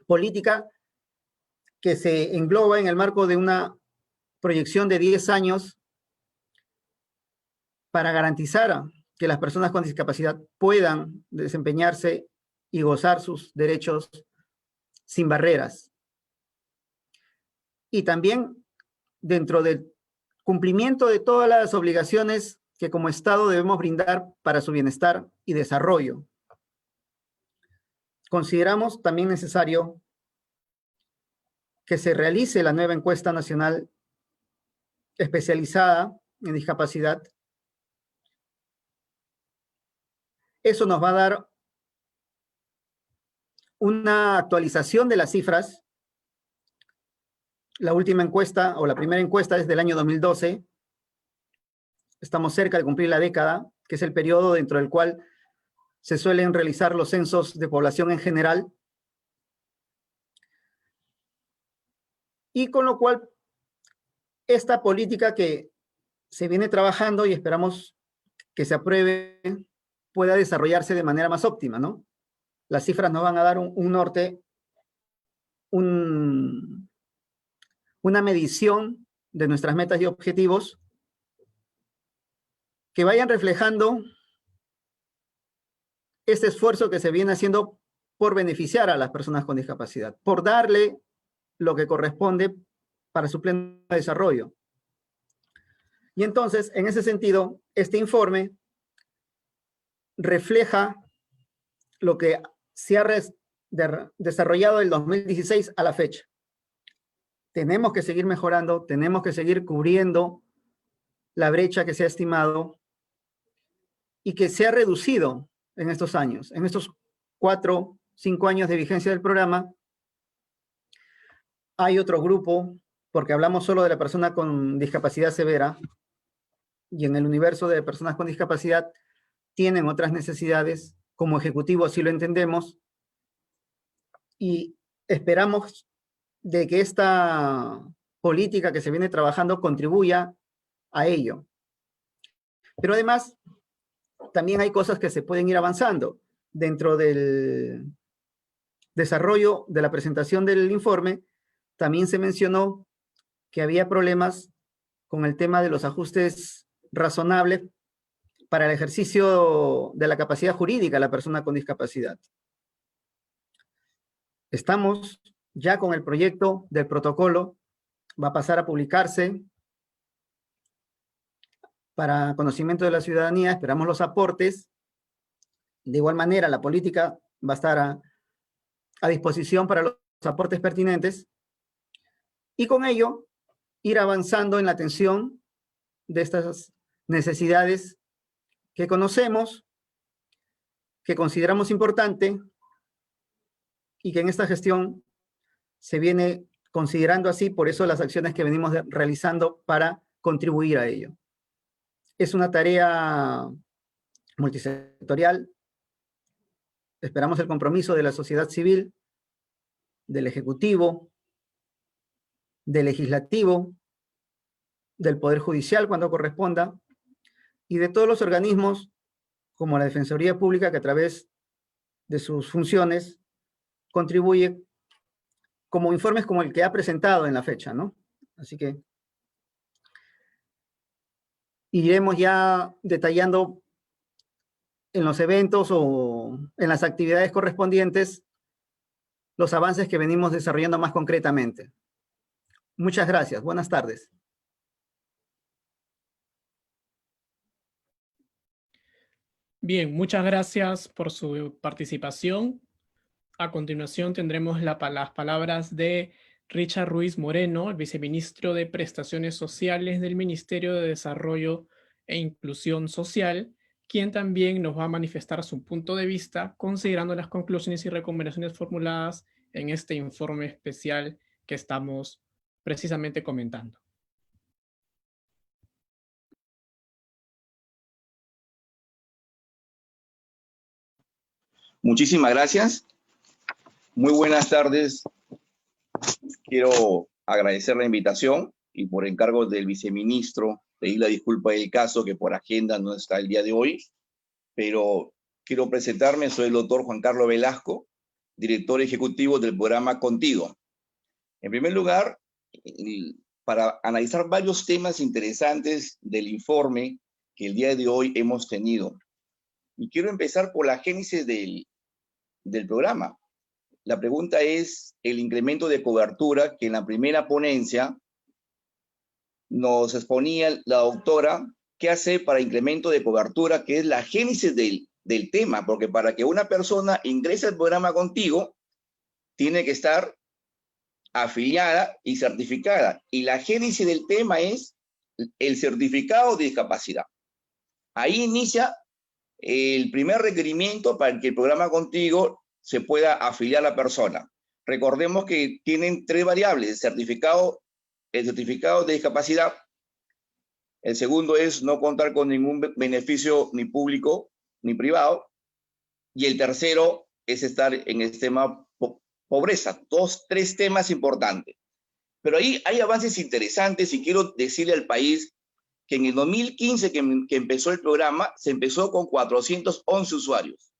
F: Política que se engloba en el marco de una proyección de 10 años para garantizar que las personas con discapacidad puedan desempeñarse y gozar sus derechos sin barreras. Y también dentro del cumplimiento de todas las obligaciones que como Estado debemos brindar para su bienestar y desarrollo. Consideramos también necesario que se realice la nueva encuesta nacional especializada en discapacidad. Eso nos va a dar una actualización de las cifras. La última encuesta o la primera encuesta es del año 2012. Estamos cerca de cumplir la década, que es el periodo dentro del cual se suelen realizar los censos de población en general. Y con lo cual, esta política que se viene trabajando y esperamos que se apruebe pueda desarrollarse de manera más óptima, ¿no? Las cifras nos van a dar un norte, una medición de nuestras metas y objetivos que vayan reflejando este esfuerzo que se viene haciendo por beneficiar a las personas con discapacidad, por darle lo que corresponde para su pleno desarrollo. Y entonces, en ese sentido, este informe refleja lo que se ha desarrollado del 2016 a la fecha. Tenemos que seguir mejorando, tenemos que seguir cubriendo la brecha que se ha estimado y que se ha reducido en estos años. En estos 4, 5 años de vigencia del programa, hay otro grupo, porque hablamos solo de la persona con discapacidad severa, y en el universo de personas con discapacidad tienen otras necesidades, como ejecutivo así lo entendemos, y esperamos de que esta política que se viene trabajando contribuya a ello. Pero además, también hay cosas que se pueden ir avanzando. Dentro del desarrollo de la presentación del informe, también se mencionó que había problemas con el tema de los ajustes razonables para el ejercicio de la capacidad jurídica de la persona con discapacidad. Estamos ya con el proyecto del protocolo, va a pasar a publicarse para conocimiento de la ciudadanía, esperamos los aportes. De igual manera, la política va a estar a disposición para los aportes pertinentes y con ello ir avanzando en la atención de estas necesidades que conocemos, que consideramos importante y que en esta gestión se viene considerando así, por eso las acciones que venimos realizando para contribuir a ello. Es una tarea multisectorial. Esperamos el compromiso de la sociedad civil, del Ejecutivo, del Legislativo, del Poder Judicial cuando corresponda, y de todos los organismos como la Defensoría Pública, que a través de sus funciones contribuye como informes como el que ha presentado en la fecha, ¿no? Así que iremos ya detallando en los eventos o en las actividades correspondientes los avances que venimos desarrollando más concretamente. Muchas gracias. Buenas tardes.
A: Bien, muchas gracias por su participación. A continuación tendremos las palabras de Richard Ruiz Moreno, el viceministro de Prestaciones Sociales del Ministerio de Desarrollo e Inclusión Social, quien también nos va a manifestar su punto de vista considerando las conclusiones y recomendaciones formuladas en este informe especial que estamos precisamente comentando.
E: Muchísimas gracias. Muy buenas tardes. Quiero agradecer la invitación y por encargo del viceministro pedir la disculpa del caso que por agenda no está el día de hoy, pero quiero presentarme. Soy el doctor Juan Carlos Velasco, director ejecutivo del programa Contigo. En primer lugar, para analizar varios temas interesantes del informe que el día de hoy hemos tenido. Y quiero empezar por la génesis del programa. La pregunta es el incremento de cobertura que en la primera ponencia nos exponía la doctora, qué hacer para incremento de cobertura, que es la génesis del tema, porque para que una persona ingrese al programa Contigo, tiene que estar afiliada y certificada. Y la génesis del tema es el certificado de discapacidad. Ahí inicia el primer requerimiento para que el programa Contigo se pueda afiliar a la persona. Recordemos que tienen tres variables: el certificado de discapacidad. El segundo es no contar con ningún beneficio ni público ni privado. Y el tercero es estar en el tema pobreza. Tres temas importantes. Pero ahí hay avances interesantes y quiero decirle al país que en el 2015 que empezó el programa, se empezó con 411 usuarios.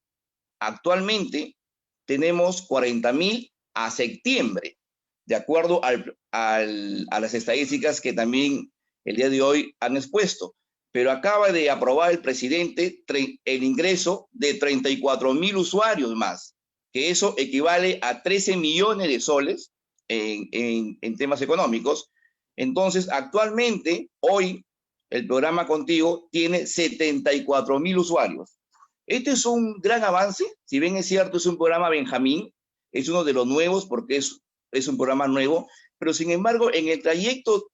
E: Actualmente tenemos 40.000 a septiembre, de acuerdo a las estadísticas que también el día de hoy han expuesto. Pero acaba de aprobar el presidente el ingreso de 34.000 usuarios más, que eso equivale a 13 millones de soles en temas económicos. Entonces, actualmente, hoy, el programa Contigo tiene 74.000 usuarios. Este es un gran avance. Si bien es cierto, es un programa Benjamín, es uno de los nuevos porque es un programa nuevo, pero sin embargo, en el trayecto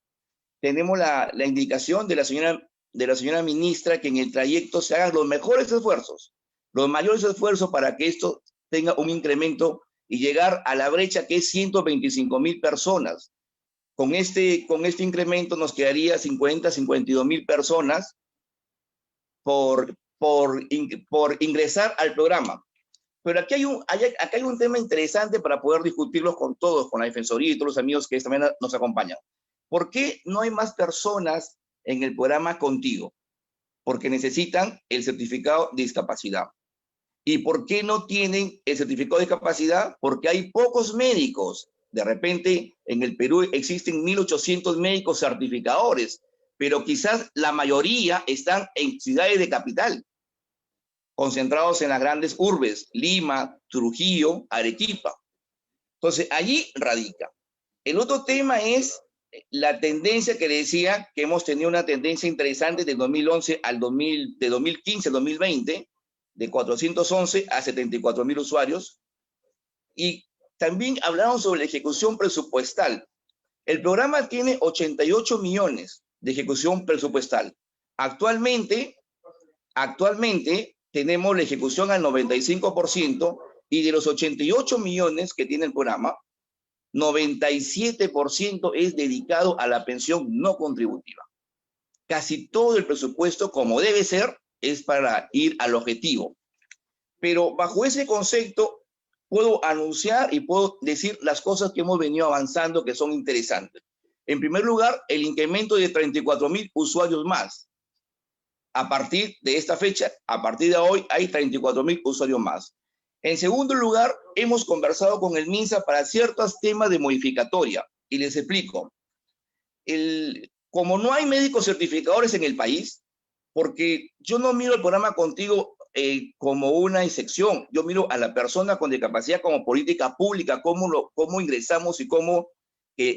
E: tenemos la indicación de la señora ministra que en el trayecto se hagan los mejores esfuerzos, los mayores esfuerzos para que esto tenga un incremento y llegar a la brecha que es 125.000 personas. Con este incremento nos quedaría 52.000 personas por ingresar al programa. Pero aquí hay un tema interesante para poder discutirlos con todos, con la Defensoría y todos los amigos que también nos acompañan. ¿Por qué no hay más personas en el programa Contigo? Porque necesitan el certificado de discapacidad. ¿Y por qué no tienen el certificado de discapacidad? Porque hay pocos médicos. De repente, en el Perú existen 1.800 médicos certificadores, pero quizás la mayoría están en ciudades de capital, concentrados en las grandes urbes, Lima, Trujillo, Arequipa. Entonces, allí radica. El otro tema es la tendencia que decía que hemos tenido una tendencia interesante de 2011 al 2015 al 2020, de 411 a 74,000 usuarios. Y también hablaron sobre la ejecución presupuestal. El programa tiene 88 millones de ejecución presupuestal. Actualmente tenemos la ejecución al 95% y de los 88 millones que tiene el programa, 97% es dedicado a la pensión no contributiva. Casi todo el presupuesto, como debe ser, es para ir al objetivo. Pero bajo ese concepto puedo anunciar y puedo decir las cosas que hemos venido avanzando que son interesantes. En primer lugar, el incremento de 34,000 usuarios más. A partir de esta fecha, a partir de hoy, hay 34,000 usuarios más. En segundo lugar, hemos conversado con el MINSA para ciertos temas de modificatoria. Y les explico. Como no hay médicos certificadores en el país, porque yo no miro el programa Contigo como una excepción, yo miro a la persona con discapacidad como política pública, cómo ingresamos y cómo,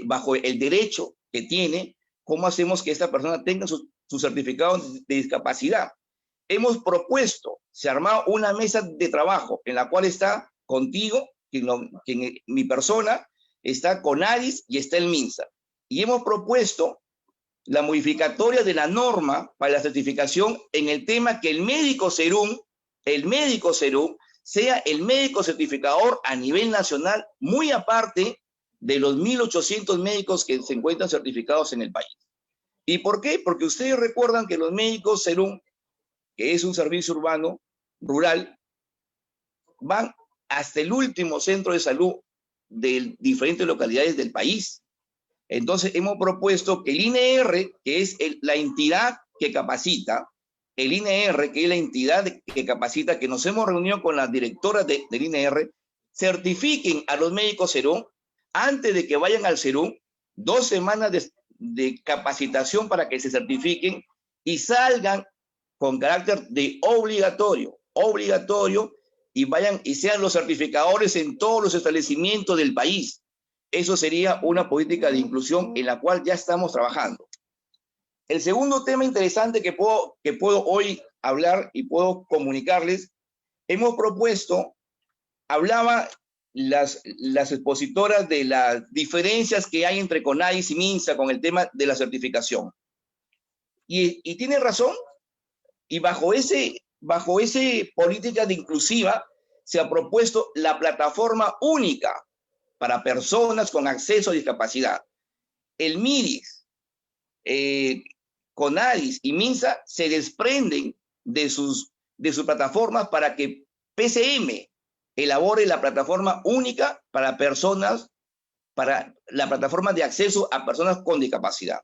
E: bajo el derecho que tiene, cómo hacemos que esta persona tenga su certificado de discapacidad. Hemos propuesto, se ha armado una mesa de trabajo en la cual está Contigo, mi persona, está CONADIS y está el MINSA. Y hemos propuesto la modificatoria de la norma para la certificación en el tema que el médico Serún sea el médico certificador a nivel nacional, muy aparte de los 1.800 médicos que se encuentran certificados en el país. ¿Y por qué? Porque ustedes recuerdan que los médicos Serún, que es un servicio urbano, rural, van hasta el último centro de salud de diferentes localidades del país. Entonces hemos propuesto que el INR, que es la entidad que capacita, el INR, que es la entidad que capacita, que nos hemos reunido con las directoras del INR, certifiquen a los médicos Serún antes de que vayan al Serún, 2 semanas de capacitación para que se certifiquen y salgan con carácter de obligatorio, y vayan y sean los certificadores en todos los establecimientos del país. Eso sería una política de inclusión en la cual ya estamos trabajando. El segundo tema interesante que puedo hoy hablar y puedo comunicarles, hemos propuesto, hablaba las expositoras de las diferencias que hay entre CONADIS y MINSA con el tema de la certificación. Y tiene razón, y bajo ese política de inclusiva se ha propuesto la plataforma única para personas con acceso a discapacidad. El MIRIS, CONADIS y MINSA se desprenden de sus plataformas para que PCM elabore la plataforma única para personas, para la plataforma de acceso a personas con discapacidad.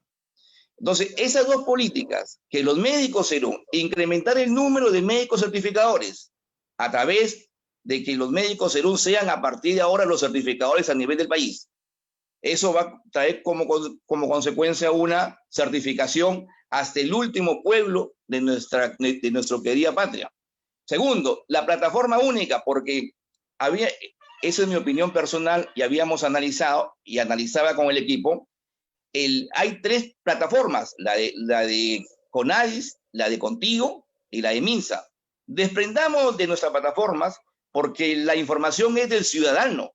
E: Entonces, esas dos políticas, que los médicos Serún, incrementar el número de médicos certificadores a través de que los médicos Serún sean a partir de ahora los certificadores a nivel del país. Eso va a traer como consecuencia una certificación hasta el último pueblo de nuestra querida patria. Segundo, la plataforma única, porque esa es mi opinión personal y habíamos analizado y analizaba con el equipo, hay 3 plataformas, la de CONADIS, la de Contigo y la de MINSA. Desprendamos de nuestras plataformas porque la información es del ciudadano,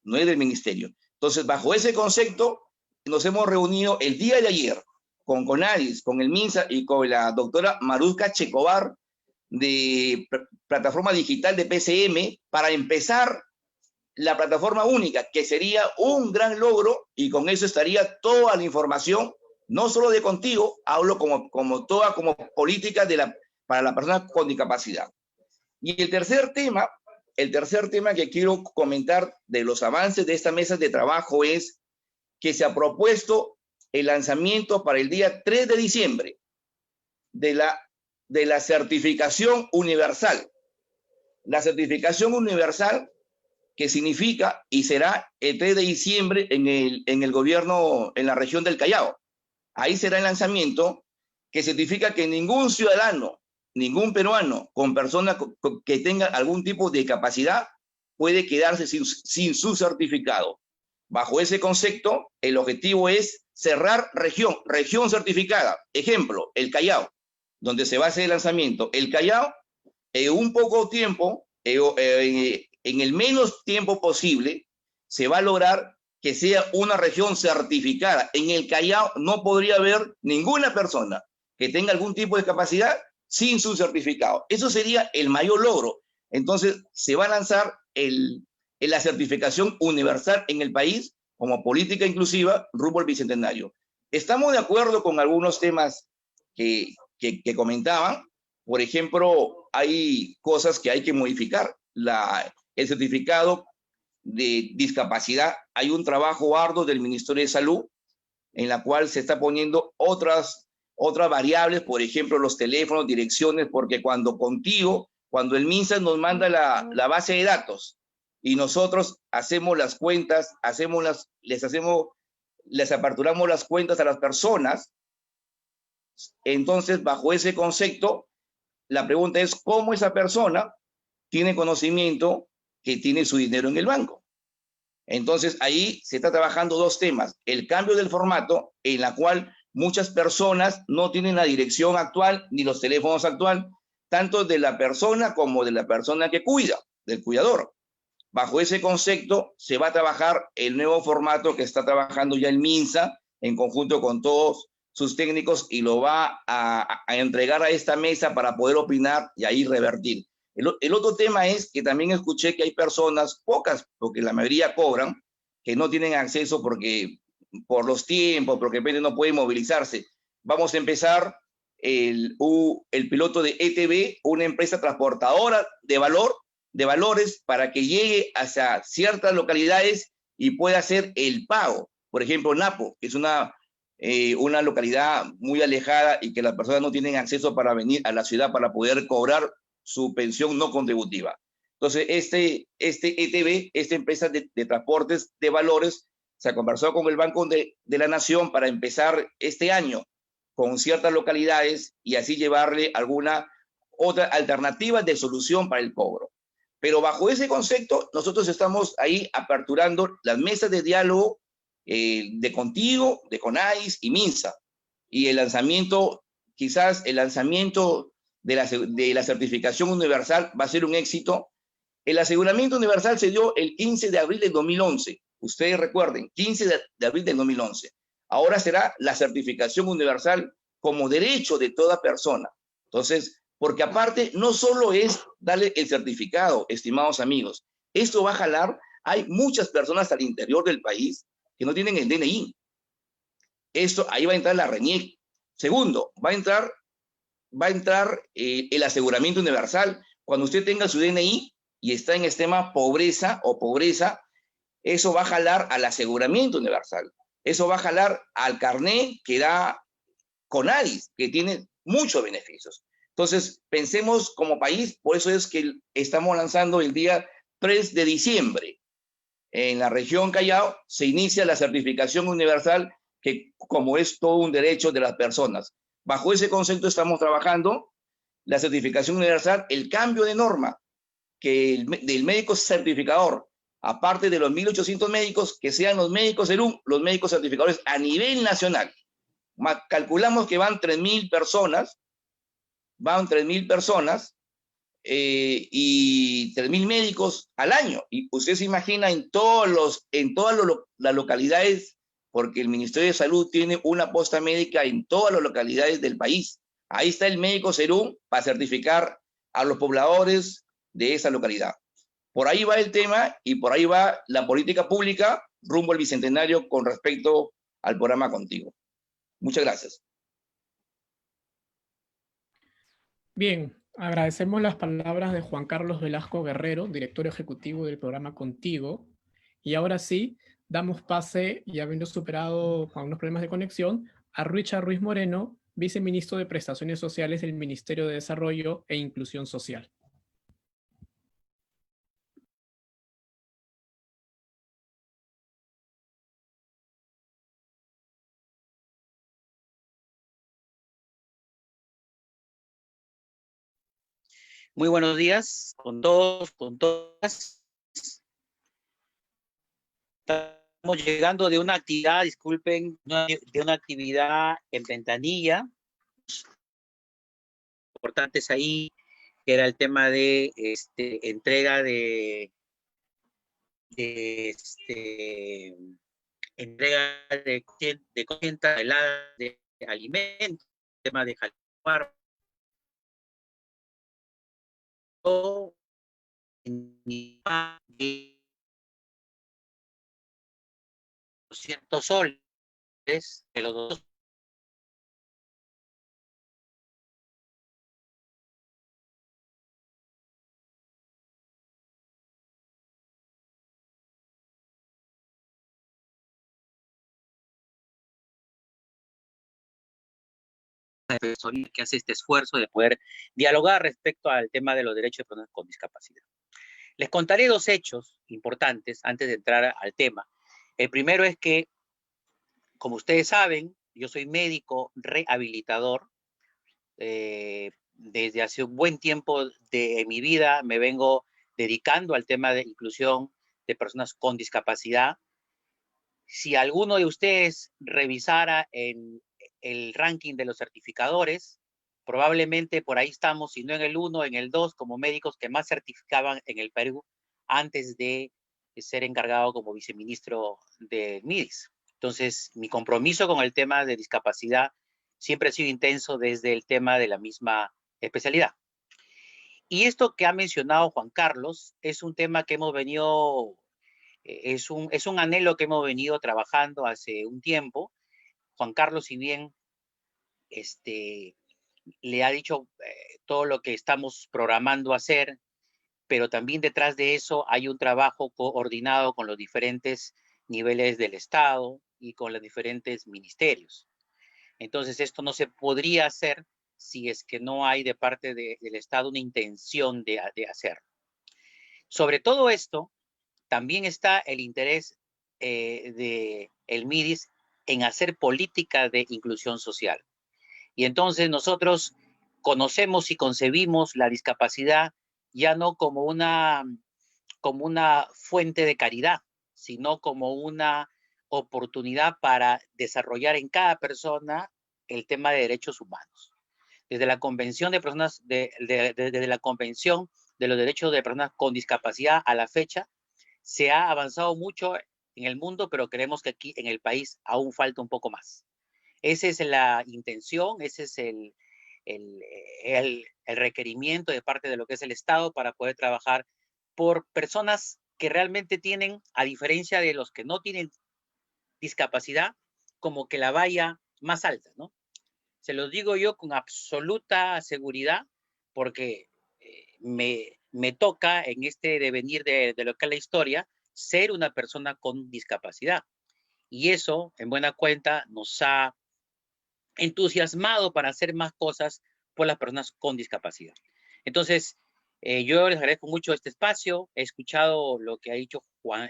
E: no es del ministerio. Entonces, bajo ese concepto, nos hemos reunido el día de ayer con CONADIS, con el MINSA y con la doctora Maruska Checobar de plataforma digital de PCM para empezar la plataforma única, que sería un gran logro, y con eso estaría toda la información, no solo de Contigo, hablo como política para la persona con discapacidad. Y el tercer tema que quiero comentar de los avances de esta mesa de trabajo es que se ha propuesto el lanzamiento para el día 3 de diciembre de la certificación universal. La certificación universal que significa y será el 3 de diciembre en el gobierno, en la región del Callao. ahí será el lanzamiento que certifica que ningún ciudadano, ningún peruano con persona que tenga algún tipo de discapacidad puede quedarse sin su certificado. Bajo ese concepto, el objetivo es cerrar región certificada. Ejemplo, el Callao, donde se va a hacer el lanzamiento. El Callao, en un poco tiempo, en el menos tiempo posible, se va a lograr que sea una región certificada. En el Callao no podría haber ninguna persona que tenga algún tipo de discapacidad sin su certificado. Eso sería el mayor logro. Entonces, se va a lanzar la certificación universal en el país como política inclusiva rumbo al bicentenario. Estamos de acuerdo con algunos temas que comentaban. Por ejemplo, hay cosas que hay que modificar. El certificado de discapacidad, hay un trabajo arduo del Ministerio de Salud en la cual se está poniendo otras variables, por ejemplo, los teléfonos, direcciones, porque cuando el MINSA nos manda la base de datos y nosotros hacemos las cuentas, les aperturamos las cuentas a las personas, entonces bajo ese concepto, la pregunta es cómo esa persona tiene conocimiento que tiene su dinero en el banco. Entonces ahí se está trabajando dos temas: el cambio del formato, en la cual muchas personas no tienen la dirección actual ni los teléfonos actual, tanto de la persona como de la persona que cuida, del cuidador. Bajo ese concepto se va a trabajar el nuevo formato que está trabajando ya el MINSA en conjunto con todos sus técnicos y lo va a entregar a esta mesa para poder opinar y ahí revertir. El otro tema es que también escuché que hay personas, pocas, porque la mayoría cobran, que no tienen acceso por los tiempos, porque de repente no pueden movilizarse. Vamos a empezar el piloto de ETB, una empresa transportadora de valores, para que llegue hacia ciertas localidades y pueda hacer el pago. Por ejemplo, Napo, que es una localidad muy alejada y que las personas no tienen acceso para venir a la ciudad para poder cobrar su pensión no contributiva. Entonces, este ETB, esta empresa de transportes de valores, se ha conversado con el Banco de la Nación para empezar este año con ciertas localidades y así llevarle alguna otra alternativa de solución para el cobro. Pero bajo ese concepto, nosotros estamos ahí aperturando las mesas de diálogo de Contigo, de CONAIS y MINSA. Y quizás el lanzamiento de la certificación universal va a ser un éxito. El aseguramiento universal se dio el 15 de abril del 2011. Ustedes recuerden, 15 de abril del 2011. Ahora será la certificación universal como derecho de toda persona. Entonces, porque aparte no solo es darle el certificado, estimados amigos, esto va a jalar, hay muchas personas al interior del país que no tienen el DNI. Ahí va a entrar la RENIEC. Segundo, va a entrar el aseguramiento universal. Cuando usted tenga su DNI y está en extrema pobreza, eso va a jalar al aseguramiento universal. Eso va a jalar al carnet que da CONADIS, que tiene muchos beneficios. Entonces, pensemos como país, por eso es que estamos lanzando el día 3 de diciembre. En la región Callao se inicia la certificación universal, que como es todo un derecho de las personas. Bajo ese concepto estamos trabajando la certificación universal, el cambio de norma, que del médico certificador, aparte de los 1.800 médicos, que sean los médicos los médicos certificadores a nivel nacional. Calculamos que van 3.000 personas, y 3.000 médicos al año. Y usted se imagina en todas las localidades, porque el Ministerio de Salud tiene una posta médica en todas las localidades del país. Ahí está el médico Serum para certificar a los pobladores de esa localidad. Por ahí va el tema y por ahí va la política pública rumbo al bicentenario con respecto al programa Contigo. Muchas gracias.
A: Bien, agradecemos las palabras de Juan Carlos Velasco Guerrero, director ejecutivo del programa Contigo. Y ahora sí, damos pase, y habiendo superado algunos problemas de conexión, a Richard Ruiz Moreno, viceministro de Prestaciones Sociales del Ministerio de Desarrollo e Inclusión Social.
G: Muy buenos días con todos, con todas. Estamos llegando de una actividad, disculpen, de una actividad en Ventanilla. Importantes ahí, que era el tema de entrega entrega de 40 toneladas de alimentos, tema de Jalipar, de 200 soles, de los dos que hace este esfuerzo de poder dialogar respecto al tema de los derechos de personas con discapacidad. Les contaré dos hechos importantes antes de entrar al tema. El primero es que, como ustedes saben, yo soy médico rehabilitador. Desde hace un buen tiempo de mi vida me vengo dedicando al tema de inclusión de personas con discapacidad. Si alguno de ustedes revisara el ranking de los certificadores, probablemente por ahí estamos, si no en el 1, en el 2, como médicos que más certificaban en el Perú antes de ser encargado como viceministro del MIDIS. Entonces, mi compromiso con el tema de discapacidad siempre ha sido intenso desde el tema de la misma especialidad. Y esto que ha mencionado Juan Carlos es un tema que hemos venido, es un anhelo que hemos venido trabajando hace un tiempo. Juan Carlos, si bien le ha dicho todo lo que estamos programando hacer, pero también detrás de eso hay un trabajo coordinado con los diferentes niveles del Estado y con los diferentes ministerios. Entonces, esto no se podría hacer si es que no hay de parte del Estado una intención de hacerlo. Sobre todo esto, también está el interés del MIDIS en hacer política de inclusión social. Y entonces nosotros conocemos y concebimos la discapacidad ya no como una fuente de caridad, sino como una oportunidad para desarrollar en cada persona el tema de derechos humanos. Desde la Convención de Personas, desde la Convención de los Derechos de Personas con Discapacidad a la fecha, se ha avanzado mucho en el mundo, pero creemos que aquí en el país aún falta un poco más. Esa es la intención, ese es el requerimiento de parte de lo que es el Estado para poder trabajar por personas que realmente tienen, a diferencia de los que no tienen discapacidad, como que la valla más alta, ¿no? Se los digo yo con absoluta seguridad, porque me toca en este devenir de lo que es la historia, ser una persona con discapacidad. Y eso, en buena cuenta, nos ha entusiasmado para hacer más cosas por las personas con discapacidad. Entonces, yo les agradezco mucho este espacio, he escuchado lo que ha dicho Juan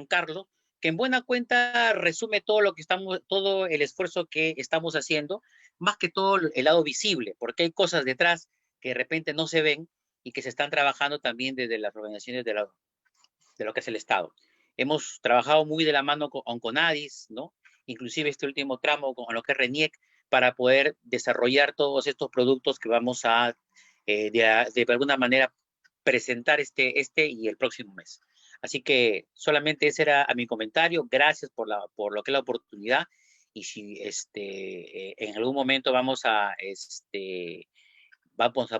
G: Carlos, que en buena cuenta resume todo lo que todo el esfuerzo que estamos haciendo, más que todo el lado visible, porque hay cosas detrás que de repente no se ven y que se están trabajando también desde las organizaciones de lo que es el Estado. Hemos trabajado muy de la mano con Onconadis, ¿no? Inclusive este último tramo con lo que es RENIEC, para poder desarrollar todos estos productos que vamos a, de alguna manera, presentar este y el próximo mes. Así que solamente ese era mi comentario. Gracias por lo que es la oportunidad. Y si en algún momento vamos a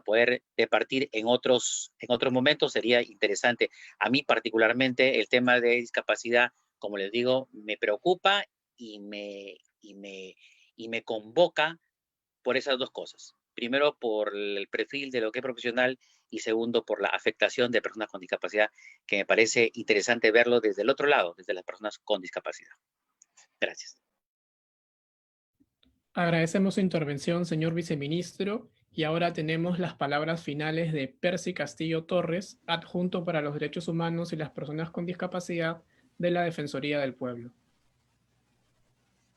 G: poder departir en otros momentos, sería interesante. A mí particularmente el tema de discapacidad, como les digo, me preocupa y me convoca por esas dos cosas. Primero, por el perfil de lo que es profesional, y segundo, por la afectación de personas con discapacidad, que me parece interesante verlo desde el otro lado, desde las personas con discapacidad. Gracias.
A: Agradecemos su intervención, señor viceministro, y ahora tenemos las palabras finales de Percy Castillo Torres, adjunto para los derechos humanos y las personas con discapacidad de la Defensoría del Pueblo.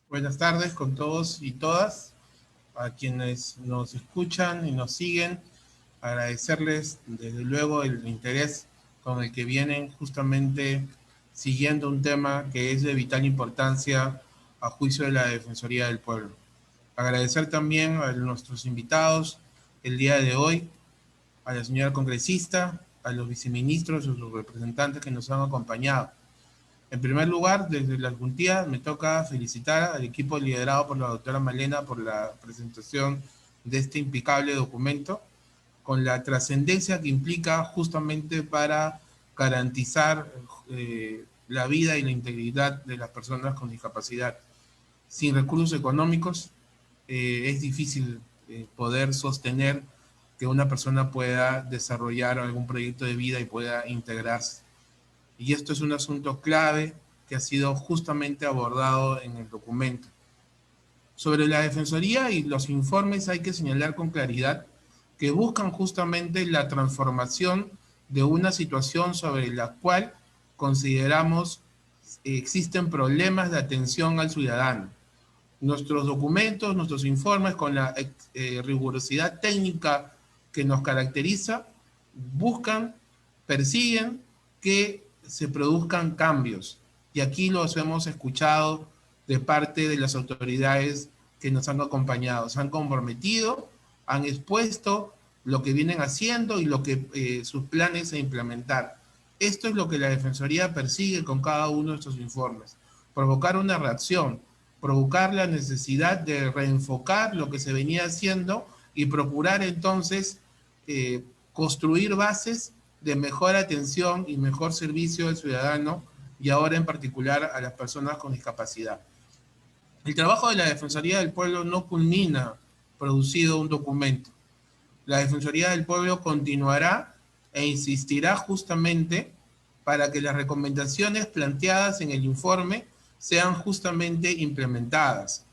H: Buenas tardes con todos y todas, a quienes nos escuchan y nos siguen agradecerles desde luego el interés con el que vienen justamente siguiendo un tema que es de vital importancia a juicio de la Defensoría del Pueblo. Agradecer también a nuestros invitados el día de hoy, a la señora congresista, a los viceministros y sus representantes que nos han acompañado. En primer lugar, desde la Juntía me toca felicitar al equipo liderado por la doctora Malena por la presentación de este impecable documento, con la trascendencia que implica justamente para garantizar la vida y la integridad de las personas con discapacidad. Sin recursos económicos es difícil poder sostener que una persona pueda desarrollar algún proyecto de vida y pueda integrarse. Y esto es un asunto clave que ha sido justamente abordado en el documento. Sobre la Defensoría y los informes hay que señalar con claridad que buscan justamente la transformación de una situación sobre la cual consideramos existen problemas de atención al ciudadano. Nuestros documentos, nuestros informes, con la rigurosidad técnica que nos caracteriza, buscan, persiguen que se produzcan cambios. Y aquí los hemos escuchado de parte de las autoridades que nos han acompañado. Se han comprometido, han expuesto lo que vienen haciendo y lo que sus planes a implementar. Esto es lo que la Defensoría persigue con cada uno de estos informes. Provocar una reacción, provocar la necesidad de reenfocar lo que se venía haciendo y procurar entonces construir bases de mejor atención y mejor servicio al ciudadano y ahora en particular a las personas con discapacidad. El trabajo de la Defensoría del Pueblo no culmina producido un documento. La Defensoría del Pueblo continuará e insistirá justamente para que las recomendaciones planteadas en el informe sean justamente implementadas.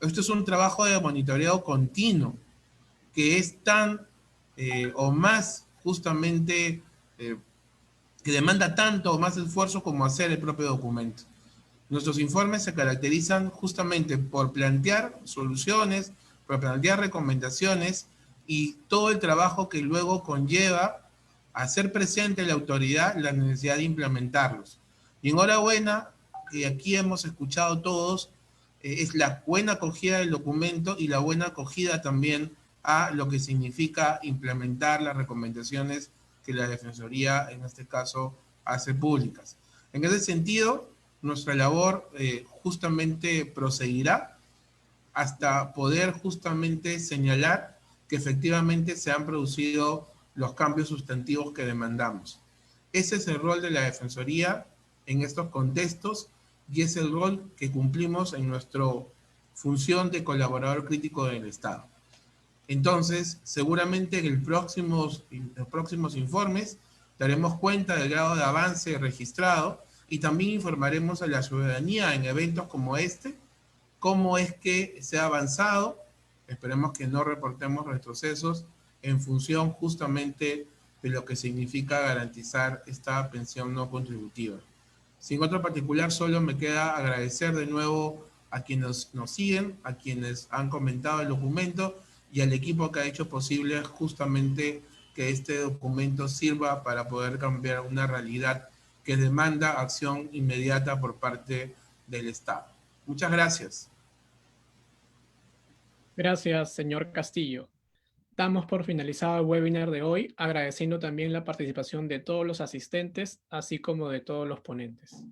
H: Esto es un trabajo de monitoreo continuo que es tan o más justamente que demanda tanto o más esfuerzo como hacer el propio documento. Nuestros informes se caracterizan justamente por plantear soluciones, por plantear recomendaciones y todo el trabajo que luego conlleva hacer presente a la autoridad la necesidad de implementarlos. Y enhorabuena, que aquí hemos escuchado todos, es la buena acogida del documento y la buena acogida también a lo que significa implementar las recomendaciones que la Defensoría, en este caso, hace públicas. En ese sentido, nuestra labor justamente proseguirá hasta poder justamente señalar que efectivamente se han producido los cambios sustantivos que demandamos. Ese es el rol de la Defensoría en estos contextos y es el rol que cumplimos en nuestra función de colaborador crítico del Estado. Entonces, seguramente en los próximos informes daremos cuenta del grado de avance registrado y también informaremos a la ciudadanía en eventos como este, cómo es que se ha avanzado. Esperemos que no reportemos retrocesos en función justamente de lo que significa garantizar esta pensión no contributiva. Sin otro particular, solo me queda agradecer de nuevo a quienes nos siguen, a quienes han comentado el documento y al equipo que ha hecho posible justamente que este documento sirva para poder cambiar una realidad que demanda acción inmediata por parte del Estado. Muchas gracias.
A: Gracias, señor Castillo. Damos por finalizado el webinar de hoy, agradeciendo también la participación de todos los asistentes, así como de todos los ponentes.